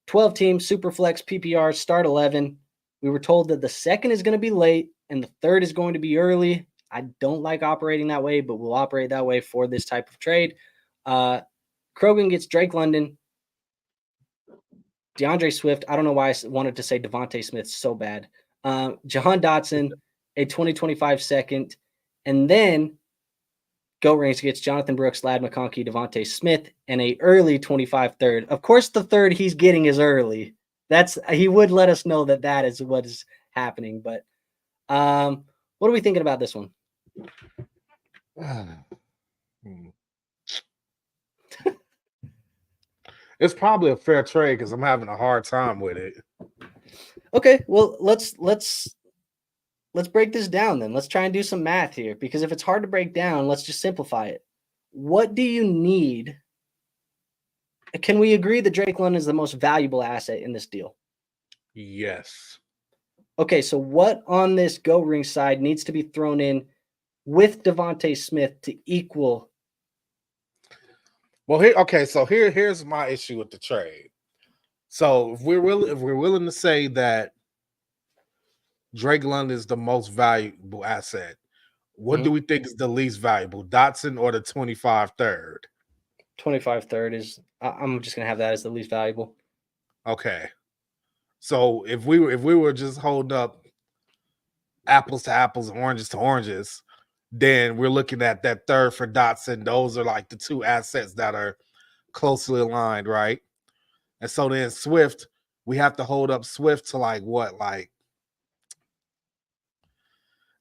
12 teams, Superflex, PPR, start 11. We were told that the second is going to be late and the third is going to be early. I don't like operating that way, but we'll operate that way for this type of trade. Krogan gets Drake London, DeAndre Swift. I don't know why I wanted to say Devonta Smith so bad. Jahan Dotson, a 2025 second, and then Goat Rings gets Jonathan Brooks, Lad McConkey, Devonta Smith, and a early 25 third. Of course, the third he's getting is early. He would let us know that is what is happening. But what are we thinking about this one? It's probably a fair trade because I'm having a hard time with it. Okay, well, let's break this down then. Let's try and do some math here because if it's hard to break down, let's just simplify it. What do you need? Can we agree that Drake London is the most valuable asset in this deal? Yes. Okay, so what on this Go Ring side needs to be thrown in with Devonta Smith to equal? Well, here's my issue with the trade. So if we're willing to say that Drake London is the most valuable asset, what do we think is the least valuable, Dotson or the 25 third? 25 third is. I'm just gonna have that as the least valuable. Okay. So if we were just holding up apples to apples, oranges to oranges, then we're looking at that third for Dotson. Those are like the two assets that are closely aligned, right? And so then Swift, we have to hold up Swift to like what? Like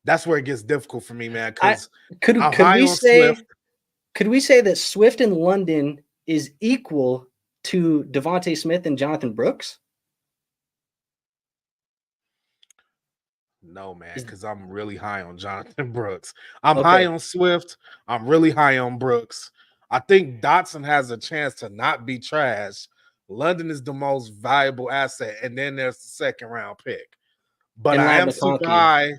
that's where it gets difficult for me, man. Because could we say that Swift in London is equal to Devonta Smith and Jonathan Brooks? No, man, because I'm really high on Jonathan Brooks. I'm high on Swift. I'm really high on Brooks. I think Dotson has a chance to not be trash. London is the most valuable asset, and then there's the second round pick. But I am super high.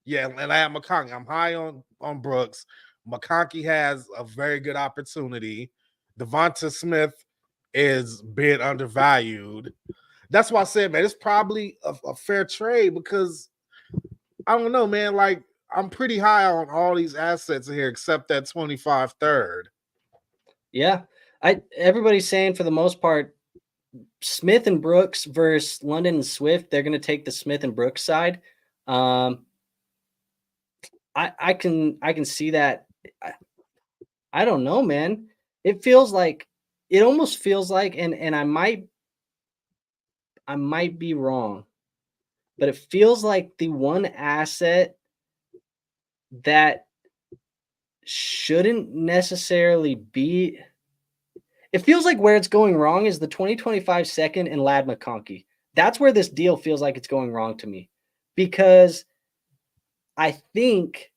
Yeah, and I have McConkey. I'm high on Brooks. McConkey has a very good opportunity. Devonta Smith is being undervalued. That's why I said, man, it's probably a fair trade because I don't know, man. Like, I'm pretty high on all these assets here except that 25 third. Yeah. Everybody's saying for the most part, Smith and Brooks versus London and Swift, they're going to take the Smith and Brooks side. I can see that. I don't know, man. It almost feels like, and I might be wrong, but it feels like the one asset that shouldn't necessarily be. It feels like where it's going wrong is the 2025 second and Lad McConkey. That's where this deal feels like it's going wrong to me, because I think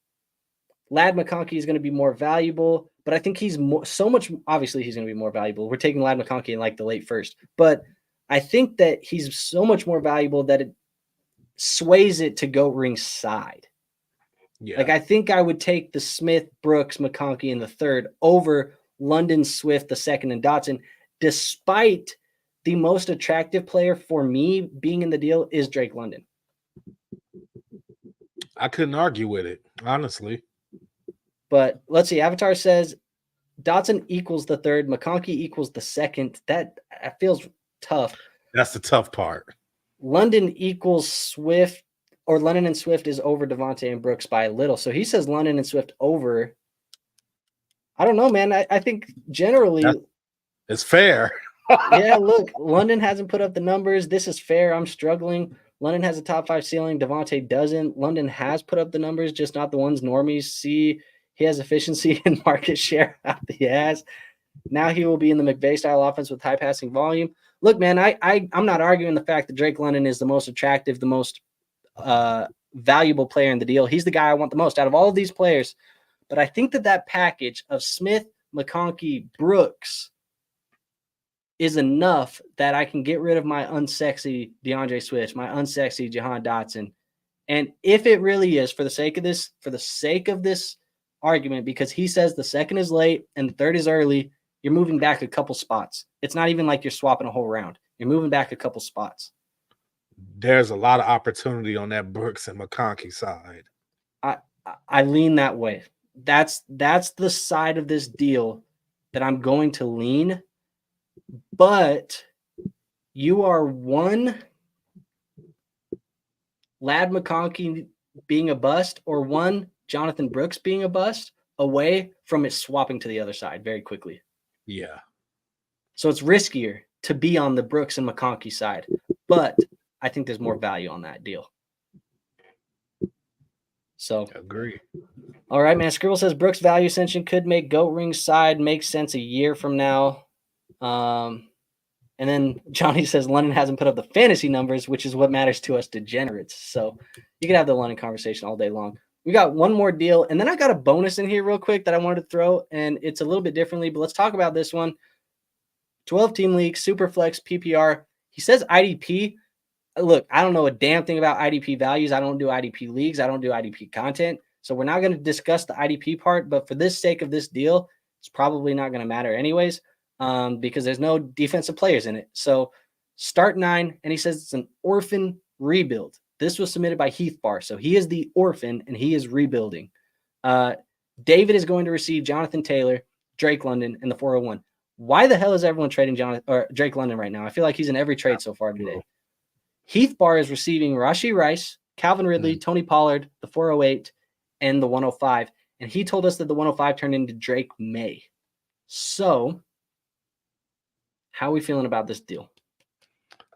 Lad McConkey is going to be more valuable, but I think he's so much. Obviously, he's going to be more valuable. We're taking Lad McConkey in like the late first, but I think that he's so much more valuable that it sways it to goat ring side. Yeah. Like, I think I would take the Smith, Brooks, McConkey in the third over London, Swift, the second, and Dotson, despite the most attractive player for me being in the deal is Drake London. I couldn't argue with it, honestly. But let's see. Avatar says Dotson equals the third, McConkey equals the second. That feels tough. That's the tough part. London equals Swift, or London and Swift is over Devonta and Brooks by a little. So he says London and Swift over. I don't know, man. I think generally it's fair. Yeah, look, London hasn't put up the numbers. This is fair. I'm struggling. London has a top 5 ceiling. Devonta doesn't. London has put up the numbers, just not the ones normies see. He has efficiency and market share out the ass. Now he will be in the McVay style offense with high passing volume. Look, man, I'm not arguing the fact that Drake London is the most attractive, the most valuable player in the deal. He's the guy I want the most out of all of these players. But I think that package of Smith, McConkey, Brooks is enough that I can get rid of my unsexy DeAndre Swift, my unsexy Jahan Dotson. And if it really is for the sake of this argument, because he says the second is late and the third is early, you're moving back a couple spots. It's not even like you're swapping a whole round. You're moving back a couple spots. There's a lot of opportunity on that Brooks and McConkey side. I lean that way. That's the side of this deal that I'm going to lean. But you are one Lad McConkey being a bust or one Jonathon Brooks being a bust away from it swapping to the other side very quickly. Yeah. So it's riskier to be on the Brooks and McConkey side, but I think there's more value on that deal. So agree. All right, man. Scribble says Brooks value ascension could make goat ring side make sense a year from now. And then Johnny says London hasn't put up the fantasy numbers, which is what matters to us degenerates. So you can have the London conversation all day long. We got one more deal, and then I got a bonus in here real quick that I wanted to throw, and it's a little bit differently, but let's talk about this one. 12-team league, Superflex, PPR. He says IDP. Look, I don't know a damn thing about IDP values. I don't do IDP leagues. I don't do IDP content. So we're not going to discuss the IDP part, but for this sake of this deal, it's probably not going to matter anyways. Because there's no defensive players in it. So start 9, and he says it's an orphan rebuild. This was submitted by Heath Bar. So he is the orphan, and he is rebuilding. David is going to receive Jonathan Taylor, Drake London, and the 401. Why the hell is everyone trading Drake London right now? I feel like he's in every trade so far today. Heath Bar is receiving Rashee Rice, Calvin Ridley, Tony Pollard, the 408, and the 105. And he told us that the 105 turned into Drake Maye. So how are we feeling about this deal?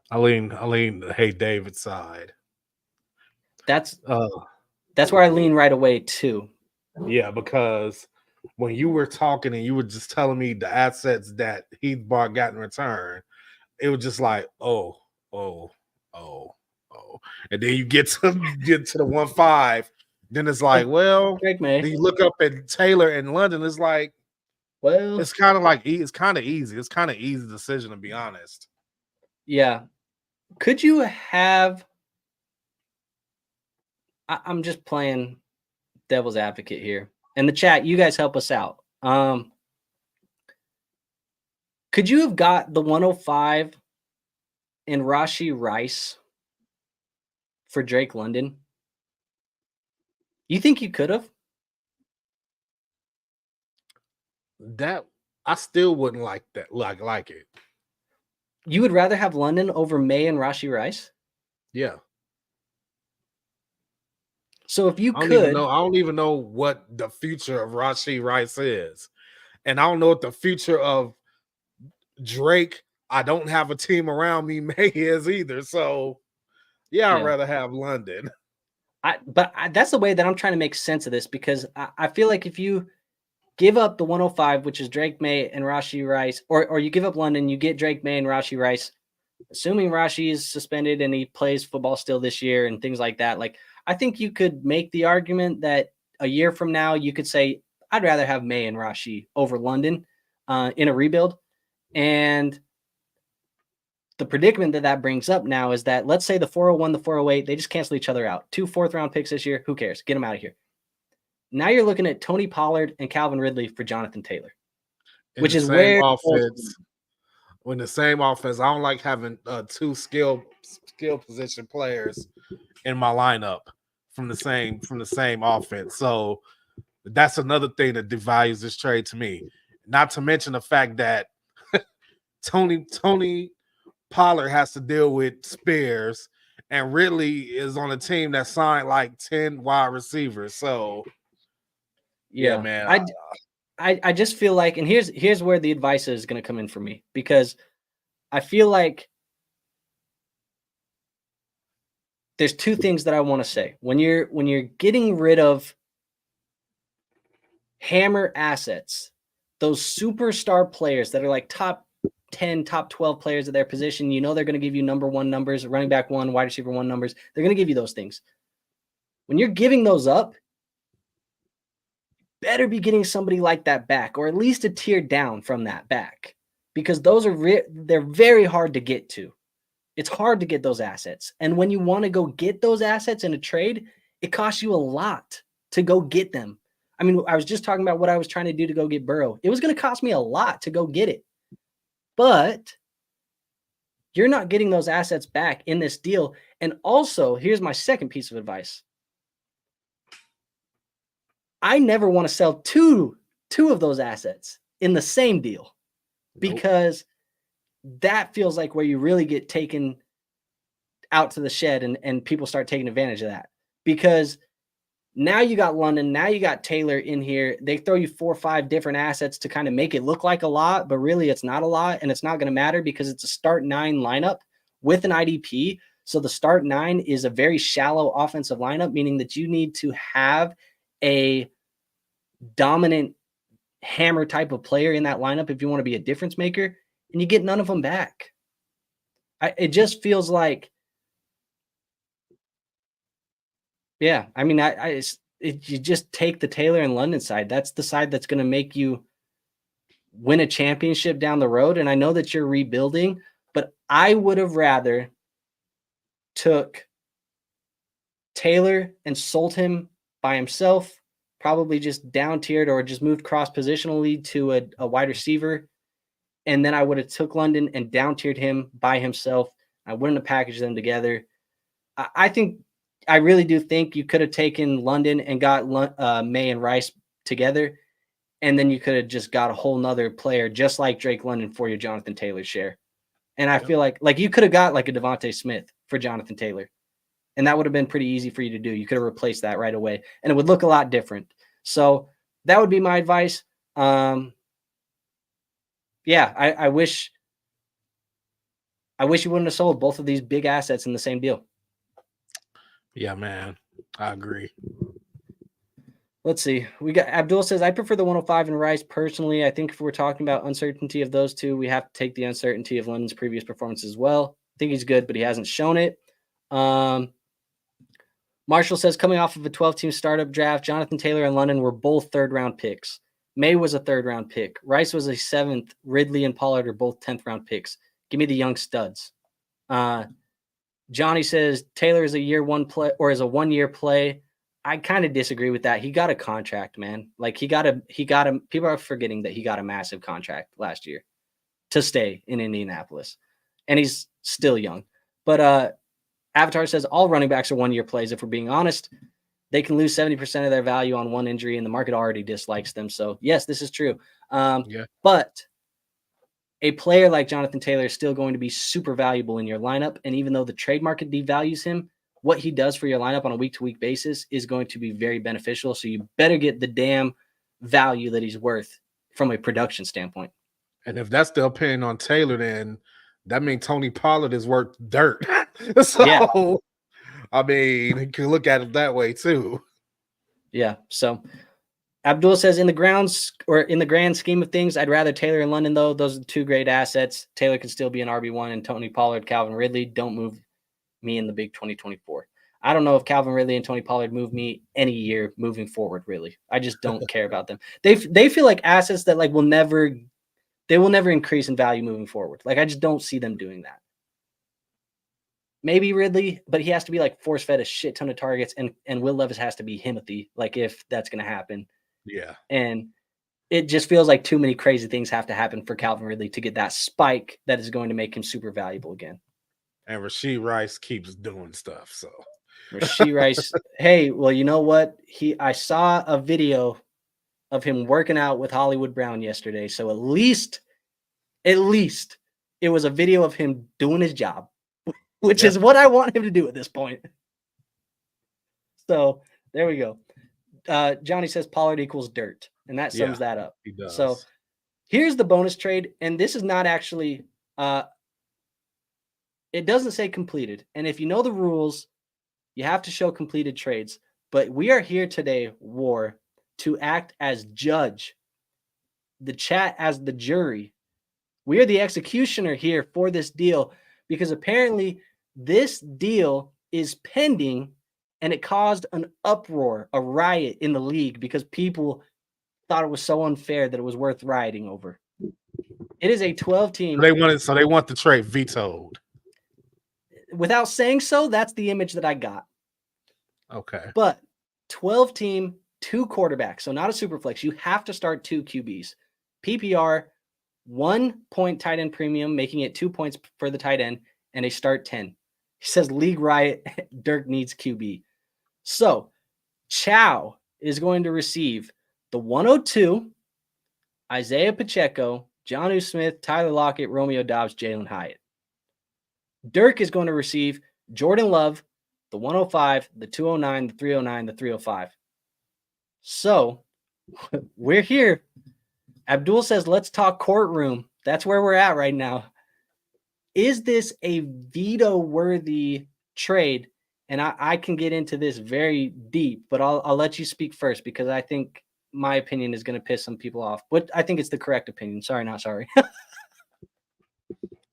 I lean hey David side. That's where I lean right away too. Yeah, because when you were talking and you were just telling me the assets that Heath Bar got in return, it was just like, oh. And then you get to the 1-5, then it's like, well, then you look up at Taylor and London, it's like, well, it's kind of easy. It's kind of easy decision, to be honest. Yeah. Could you have? I'm just playing devil's advocate here. In the chat, you guys help us out. Could you have got the 105 and Rashee Rice for Drake London? You think you could have? That I still wouldn't like that. Like it. You would rather have London over Maye and Rashee Rice? Yeah. So if you I don't even know what the future of Rashee Rice is. And I don't know what the future of Drake, I don't have a team around me, Maye is either. So yeah, I'd rather have London. But that's the way that I'm trying to make sense of this, because I feel like if you give up the 105, which is Drake Maye and Rashee Rice, or you give up London, you get Drake Maye and Rashee Rice, assuming Rashee is suspended and he plays football still this year and things like that. Like, I think you could make the argument that a year from now, you could say, I'd rather have Maye and Rashee over London in a rebuild. And the predicament that brings up now is that, let's say the 401, the 408, they just cancel each other out. 2 4th-round picks this year. Who cares? Get them out of here. Now you're looking at Tony Pollard and Calvin Ridley for Jonathon Taylor, which is where offense. When the same offense, I don't like having 2 skill position players in my lineup from the same offense. So that's another thing that devalues this trade to me. Not to mention the fact that Tony Pollard has to deal with Spears, and Ridley is on a team that signed like 10 wide receivers. So yeah, man. I just feel like, and here's where the advice is going to come in for me, because I feel like there's 2 things that I want to say. When you're getting rid of hammer assets, those superstar players that are like top 10, top 12 players at their position, you know they're going to give you number 1 numbers, running back 1, wide receiver 1 numbers. They're going to give you those things. When you're giving those up, better be getting somebody like that back, or at least a tier down from that back, because those are they're very hard to get to. It's hard to get those assets. And when you want to go get those assets in a trade, it costs you a lot to go get them. I mean, I was just talking about what I was trying to do to go get Burrow. It was going to cost me a lot to go get it. But you're not getting those assets back in this deal. And also, here's my second piece of advice. I never want to sell two of those assets in the same deal, because that feels like where you really get taken out to the shed and people start taking advantage of that. Because now you got London, now you got Taylor in here. They throw you 4 or 5 different assets to kind of make it look like a lot, but really it's not a lot, and it's not going to matter because it's a start 9 lineup with an IDP. So the start 9 is a very shallow offensive lineup, meaning that you need to have a dominant hammer type of player in that lineup if you want to be a difference maker, and you get none of them back. It just feels like, yeah, I mean, you just take the Taylor and London side. That's the side that's going to make you win a championship down the road. And I know that you're rebuilding, but I would have rather took Taylor and sold him by himself, probably just down tiered or just moved cross positionally to a wide receiver. And then I would have took London and down tiered him by himself. I wouldn't have packaged them together. I really do think you could have taken London and got Maye and Rice together, and then you could have just got a whole nother player just like Drake London for your Jonathon Taylor share. And I feel like you could have got like a Devonta Smith for Jonathon Taylor, and that would have been pretty easy for you to do. You could have replaced that right away, and it would look a lot different. So that would be my advice. I wish you wouldn't have sold both of these big assets in the same deal. Yeah, man. I agree. Let's see. We got Abdul says, I prefer the 105 and Rice personally. I think if we're talking about uncertainty of those two, we have to take the uncertainty of London's previous performance as well. I think he's good, but he hasn't shown it. Marshall says, coming off of a 12-team startup draft, Jonathon Taylor and London were both 3rd-round picks. Maye was a 3rd-round pick. Rice was a 7th. Ridley and Pollard are both 10th-round picks. Give me the young studs. Johnny says Taylor is a year 1 play or is a 1-year play. I kind of disagree with that. He got a contract, man. Like he got a people are forgetting that he got a massive contract last year to stay in Indianapolis, and he's still young. But Avatar says all running backs are 1-year plays. If we're being honest, they can lose 70% of their value on one injury, and the market already dislikes them. So yes, this is true. But a player like Jonathon Taylor is still going to be super valuable in your lineup. And even though the trade market devalues him, what he does for your lineup on a week-to-week basis is going to be very beneficial. So you better get the damn value that he's worth from a production standpoint. And if that's the opinion on Taylor, then that means Tony Pollard is worth dirt. So, yeah. I mean, you can look at it that way too. Yeah. So Abdul says in the grand scheme of things, I'd rather Taylor and London, though. Those are two great assets. Taylor can still be an RB1, and Tony Pollard, Calvin Ridley don't move me in the big 2024. I don't know if Calvin Ridley and Tony Pollard move me any year moving forward, really. I just don't care about them. They feel like assets that like will never increase in value moving forward. Like I just don't see them doing that. Maybe Ridley, but he has to be like force fed a shit ton of targets, and Will Levis has to be Himothy, like if that's gonna happen. Yeah. And it just feels like too many crazy things have to happen for Calvin Ridley to get that spike that is going to make him super valuable again. And Rashee Rice keeps doing stuff. So Rashee Rice, hey, well, you know what? I saw a video of him working out with Hollywood Brown yesterday. So at least it was a video of him doing his job, which is what I want him to do at this point. So there we go. Johnny says Pollard equals dirt, and that sums that up. He does. So here's the bonus trade, and this is not actually it doesn't say completed. And if you know the rules, you have to show completed trades. But we are here today, War, to act as judge, the chat as the jury. We are the executioner here for this deal because apparently this deal is pending. And it caused an uproar, a riot in the league because people thought it was so unfair that it was worth rioting over. It is a 12-team. So they want the trade vetoed. Without saying so, that's the image that I got. Okay. But 12-team, 2 quarterbacks. So not a super flex. You have to start 2 QBs. PPR, 1 point tight end premium, making it 2 points for the tight end, and a start 10. He says league riot, Dirk needs QB. So, Chow is going to receive the 102, Isiah Pacheco, Jonnu Smith, Tyler Lockett, Romeo Doubs, Jalen Hyatt. Dirk is going to receive Jordan Love, the 105, the 209, the 309, the 305. So, we're here. Abdul says, let's talk courtroom. That's where we're at right now. Is this a veto-worthy trade? And I can get into this very deep, but I'll let you speak first because I think my opinion is going to piss some people off. But I think it's the correct opinion. Sorry, not sorry.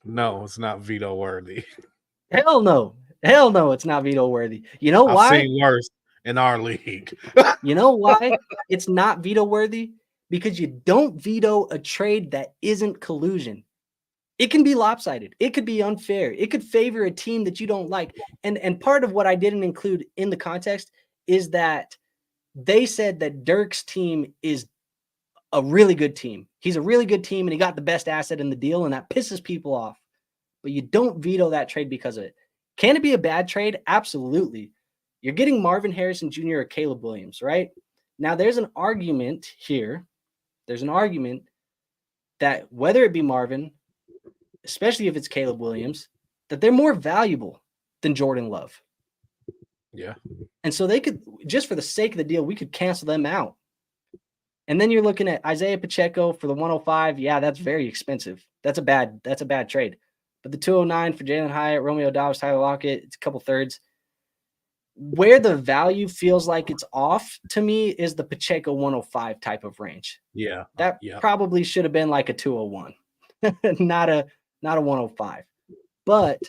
No, it's not veto-worthy. Hell no. Hell no, it's not veto-worthy. You know why? I've seen worse in our league. You know why it's not veto-worthy? Because you don't veto a trade that isn't collusion. It can be lopsided. It could be unfair. It could favor a team that you don't like. And part of what I didn't include in the context is that they said that Dirk's team is a really good team. He's a really good team, and he got the best asset in the deal, and that pisses people off. But you don't veto that trade because of it. Can it be a bad trade? Absolutely. You're getting Marvin Harrison Jr. or Caleb Williams, right? Now, there's an argument here. There's an argument that whether it be Marvin, especially if it's Caleb Williams, that they're more valuable than Jordan Love. Yeah. And so they could, just for the sake of the deal, we could cancel them out. And then you're looking at Isiah Pacheco for the 105. Yeah, that's very expensive. That's a bad trade. But the 209 for Jalen Hyatt, Romeo Doubs, Tyler Lockett, it's a couple thirds. Where the value feels like it's off to me is the Pacheco 105 type of range. Yeah. That probably should have been like a 201, not a 105. But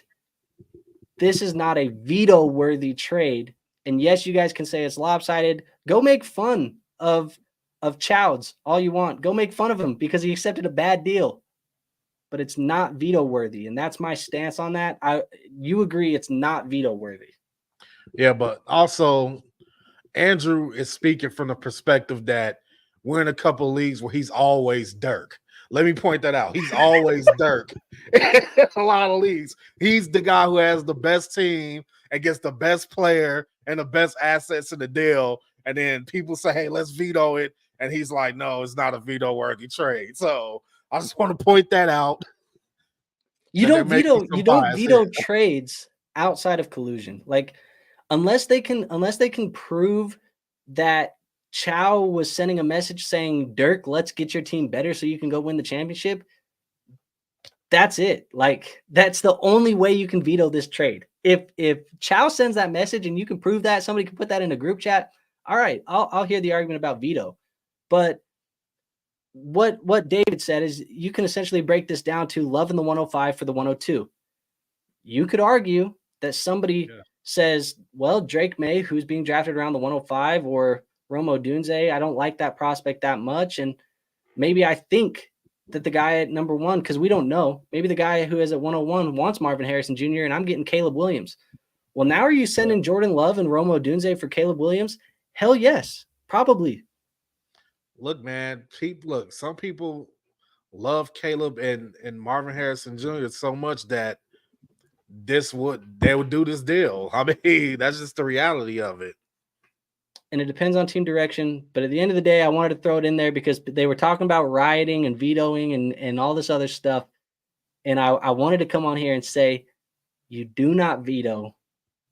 this is not a veto-worthy trade. And yes, you guys can say it's lopsided. Go make fun of Chowds all you want. Go make fun of him because he accepted a bad deal. But it's not veto-worthy, and that's my stance on that. You agree it's not veto-worthy. Yeah, but also Andrew is speaking from the perspective that we're in a couple leagues where he's always Dirk. Let me point that out. He's always Dirk. A lot of leagues. He's the guy who has the best team and gets the best player and the best assets in the deal. And then people say, hey, let's veto it. And he's like, no, it's not a veto-worthy trade. So I just want to point that out. You don't veto trades outside of collusion. Like, unless they can prove that Chow was sending a message saying, Dirk, let's get your team better so you can go win the championship. That's it. Like, that's the only way you can veto this trade. If Chow sends that message and you can prove that, somebody can put that in a group chat. All right, I'll hear the argument about veto. But what David said is you can essentially break this down to loving the 105 for the 102. You could argue that somebody says, well, Drake Maye, who's being drafted around the 105, or Odunze, I don't like that prospect that much. And maybe I think that the guy at number 1, because we don't know, maybe the guy who is at 101 wants Marvin Harrison Jr., and I'm getting Caleb Williams. Well, now are you sending Jordan Love and Odunze for Caleb Williams? Hell yes, probably. Look, man, some people love Caleb and Marvin Harrison Jr. so much that they would do this deal. I mean, that's just the reality of it. And it depends on team direction. But at the end of the day, I wanted to throw it in there because they were talking about rioting and vetoing and all this other stuff. And I wanted to come on here and say, you do not veto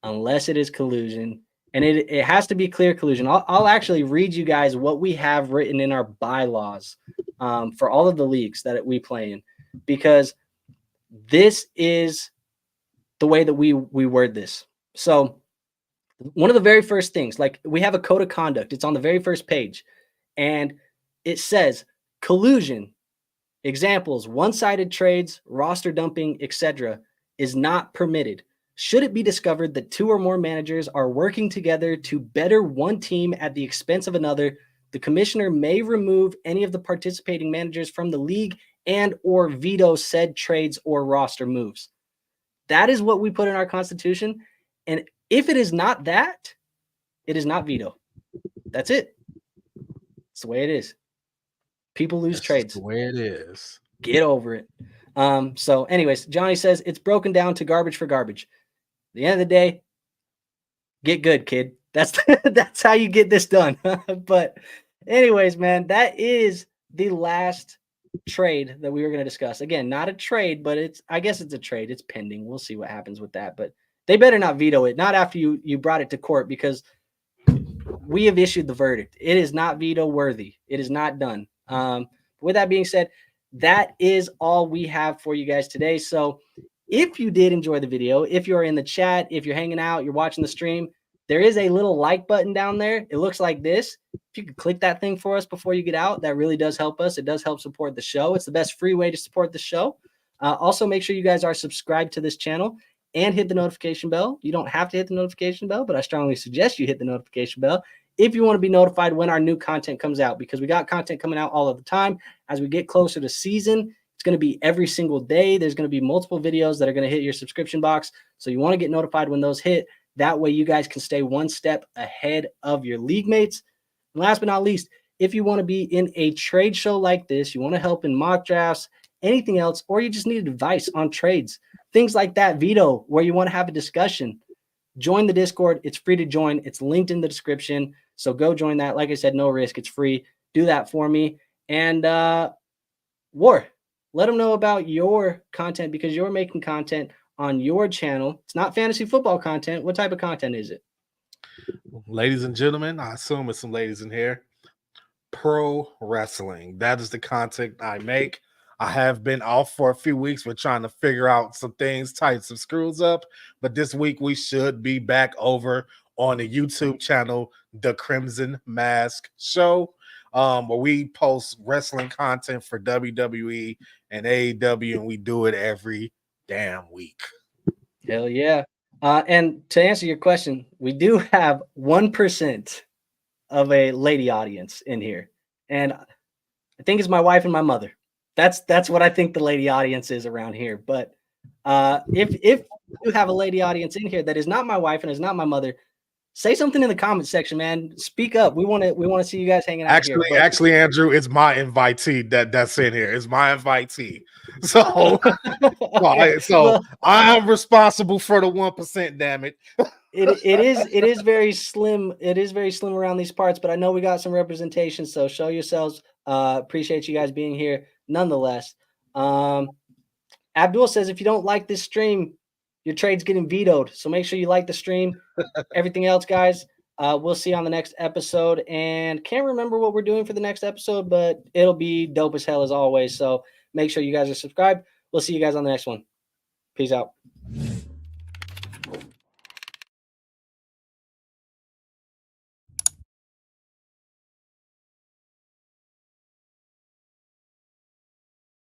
unless it is collusion. And it has to be clear collusion. I'll actually read you guys what we have written in our bylaws for all of the leagues that we play in, because this is the way that we word this. So one of the very first things, like we have a code of conduct. It's on the very first page. And it says collusion, examples, one-sided trades, roster dumping, etc., is not permitted. Should it be discovered that 2 or more managers are working together to better one team at the expense of another, the commissioner may remove any of the participating managers from the league and or veto said trades or roster moves. That is what we put in our Constitution. And if it is not that, it is not veto. That's it. It's the way it is. People lose trades. The way it is. Get over it. So anyways, Johnny says it's broken down to garbage for garbage. At the end of the day, get good, kid. That's how you get this done. But anyways, man, that is the last trade that we were going to discuss. Again, not a trade, but I guess it's a trade. It's pending. We'll see what happens with that. But they better not veto it. Not after you brought it to court, because we have issued the verdict. It is not veto worthy. It is not done. With that being said, that is all we have for you guys today. So if you did enjoy the video, if you're in the chat, if you're hanging out, you're watching the stream, there is a little like button down there. It looks like this. If you could click that thing for us before you get out, that really does help us. It does help support the show. It's the best free way to support the show. Also, make sure you guys are subscribed to this channel and hit the notification bell. You don't have to hit the notification bell, but I strongly suggest you hit the notification bell if you want to be notified when our new content comes out, because we got content coming out all of the time. As we get closer to season, it's going to be every single day. There's going to be multiple videos that are going to hit your subscription box. So you want to get notified when those hit. That way you guys can stay one step ahead of your league mates. And last but not least, if you want to be in a trade show like this, you want to help in mock drafts, anything else, or you just need advice on trades, things like that, veto, where you want to have a discussion, join the Discord. It's free to join. It's linked in the description. So go join that. Like I said, no risk. It's free. Do that for me. And War, let them know about your content, because you're making content on your channel. It's not fantasy football content. What type of content is it? Ladies and gentlemen, I assume there's some ladies in here. Pro wrestling. That is the content I make. I have been off for a few weeks. We're trying to figure out some things, tighten some screws up. But this week we should be back over on the YouTube channel, The Crimson Mask Show, where we post wrestling content for WWE and AEW, and we do it every damn week. Hell yeah. And to answer your question, we do have 1% of a lady audience in here. And I think it's my wife and my mother. That's what I think the lady audience is around here. But if you have a lady audience in here that is not my wife and is not my mother, say something in the comment section, man. Speak up. We want to see you guys hanging out here. Actually, Andrew, it's my invitee that's in here. It's my invitee. So, I am responsible for the 1%. Damn it. It is very slim. It is very slim around these parts, but I know we got some representation. So show yourselves. Appreciate you guys being here. Nonetheless, Abdul says if you don't like this stream, your trade's getting vetoed. So make sure you like the stream. Everything else, guys, we'll see you on the next episode. And can't remember what we're doing for the next episode, but it'll be dope as hell as always. So make sure you guys are subscribed. We'll see you guys on the next one. Peace out.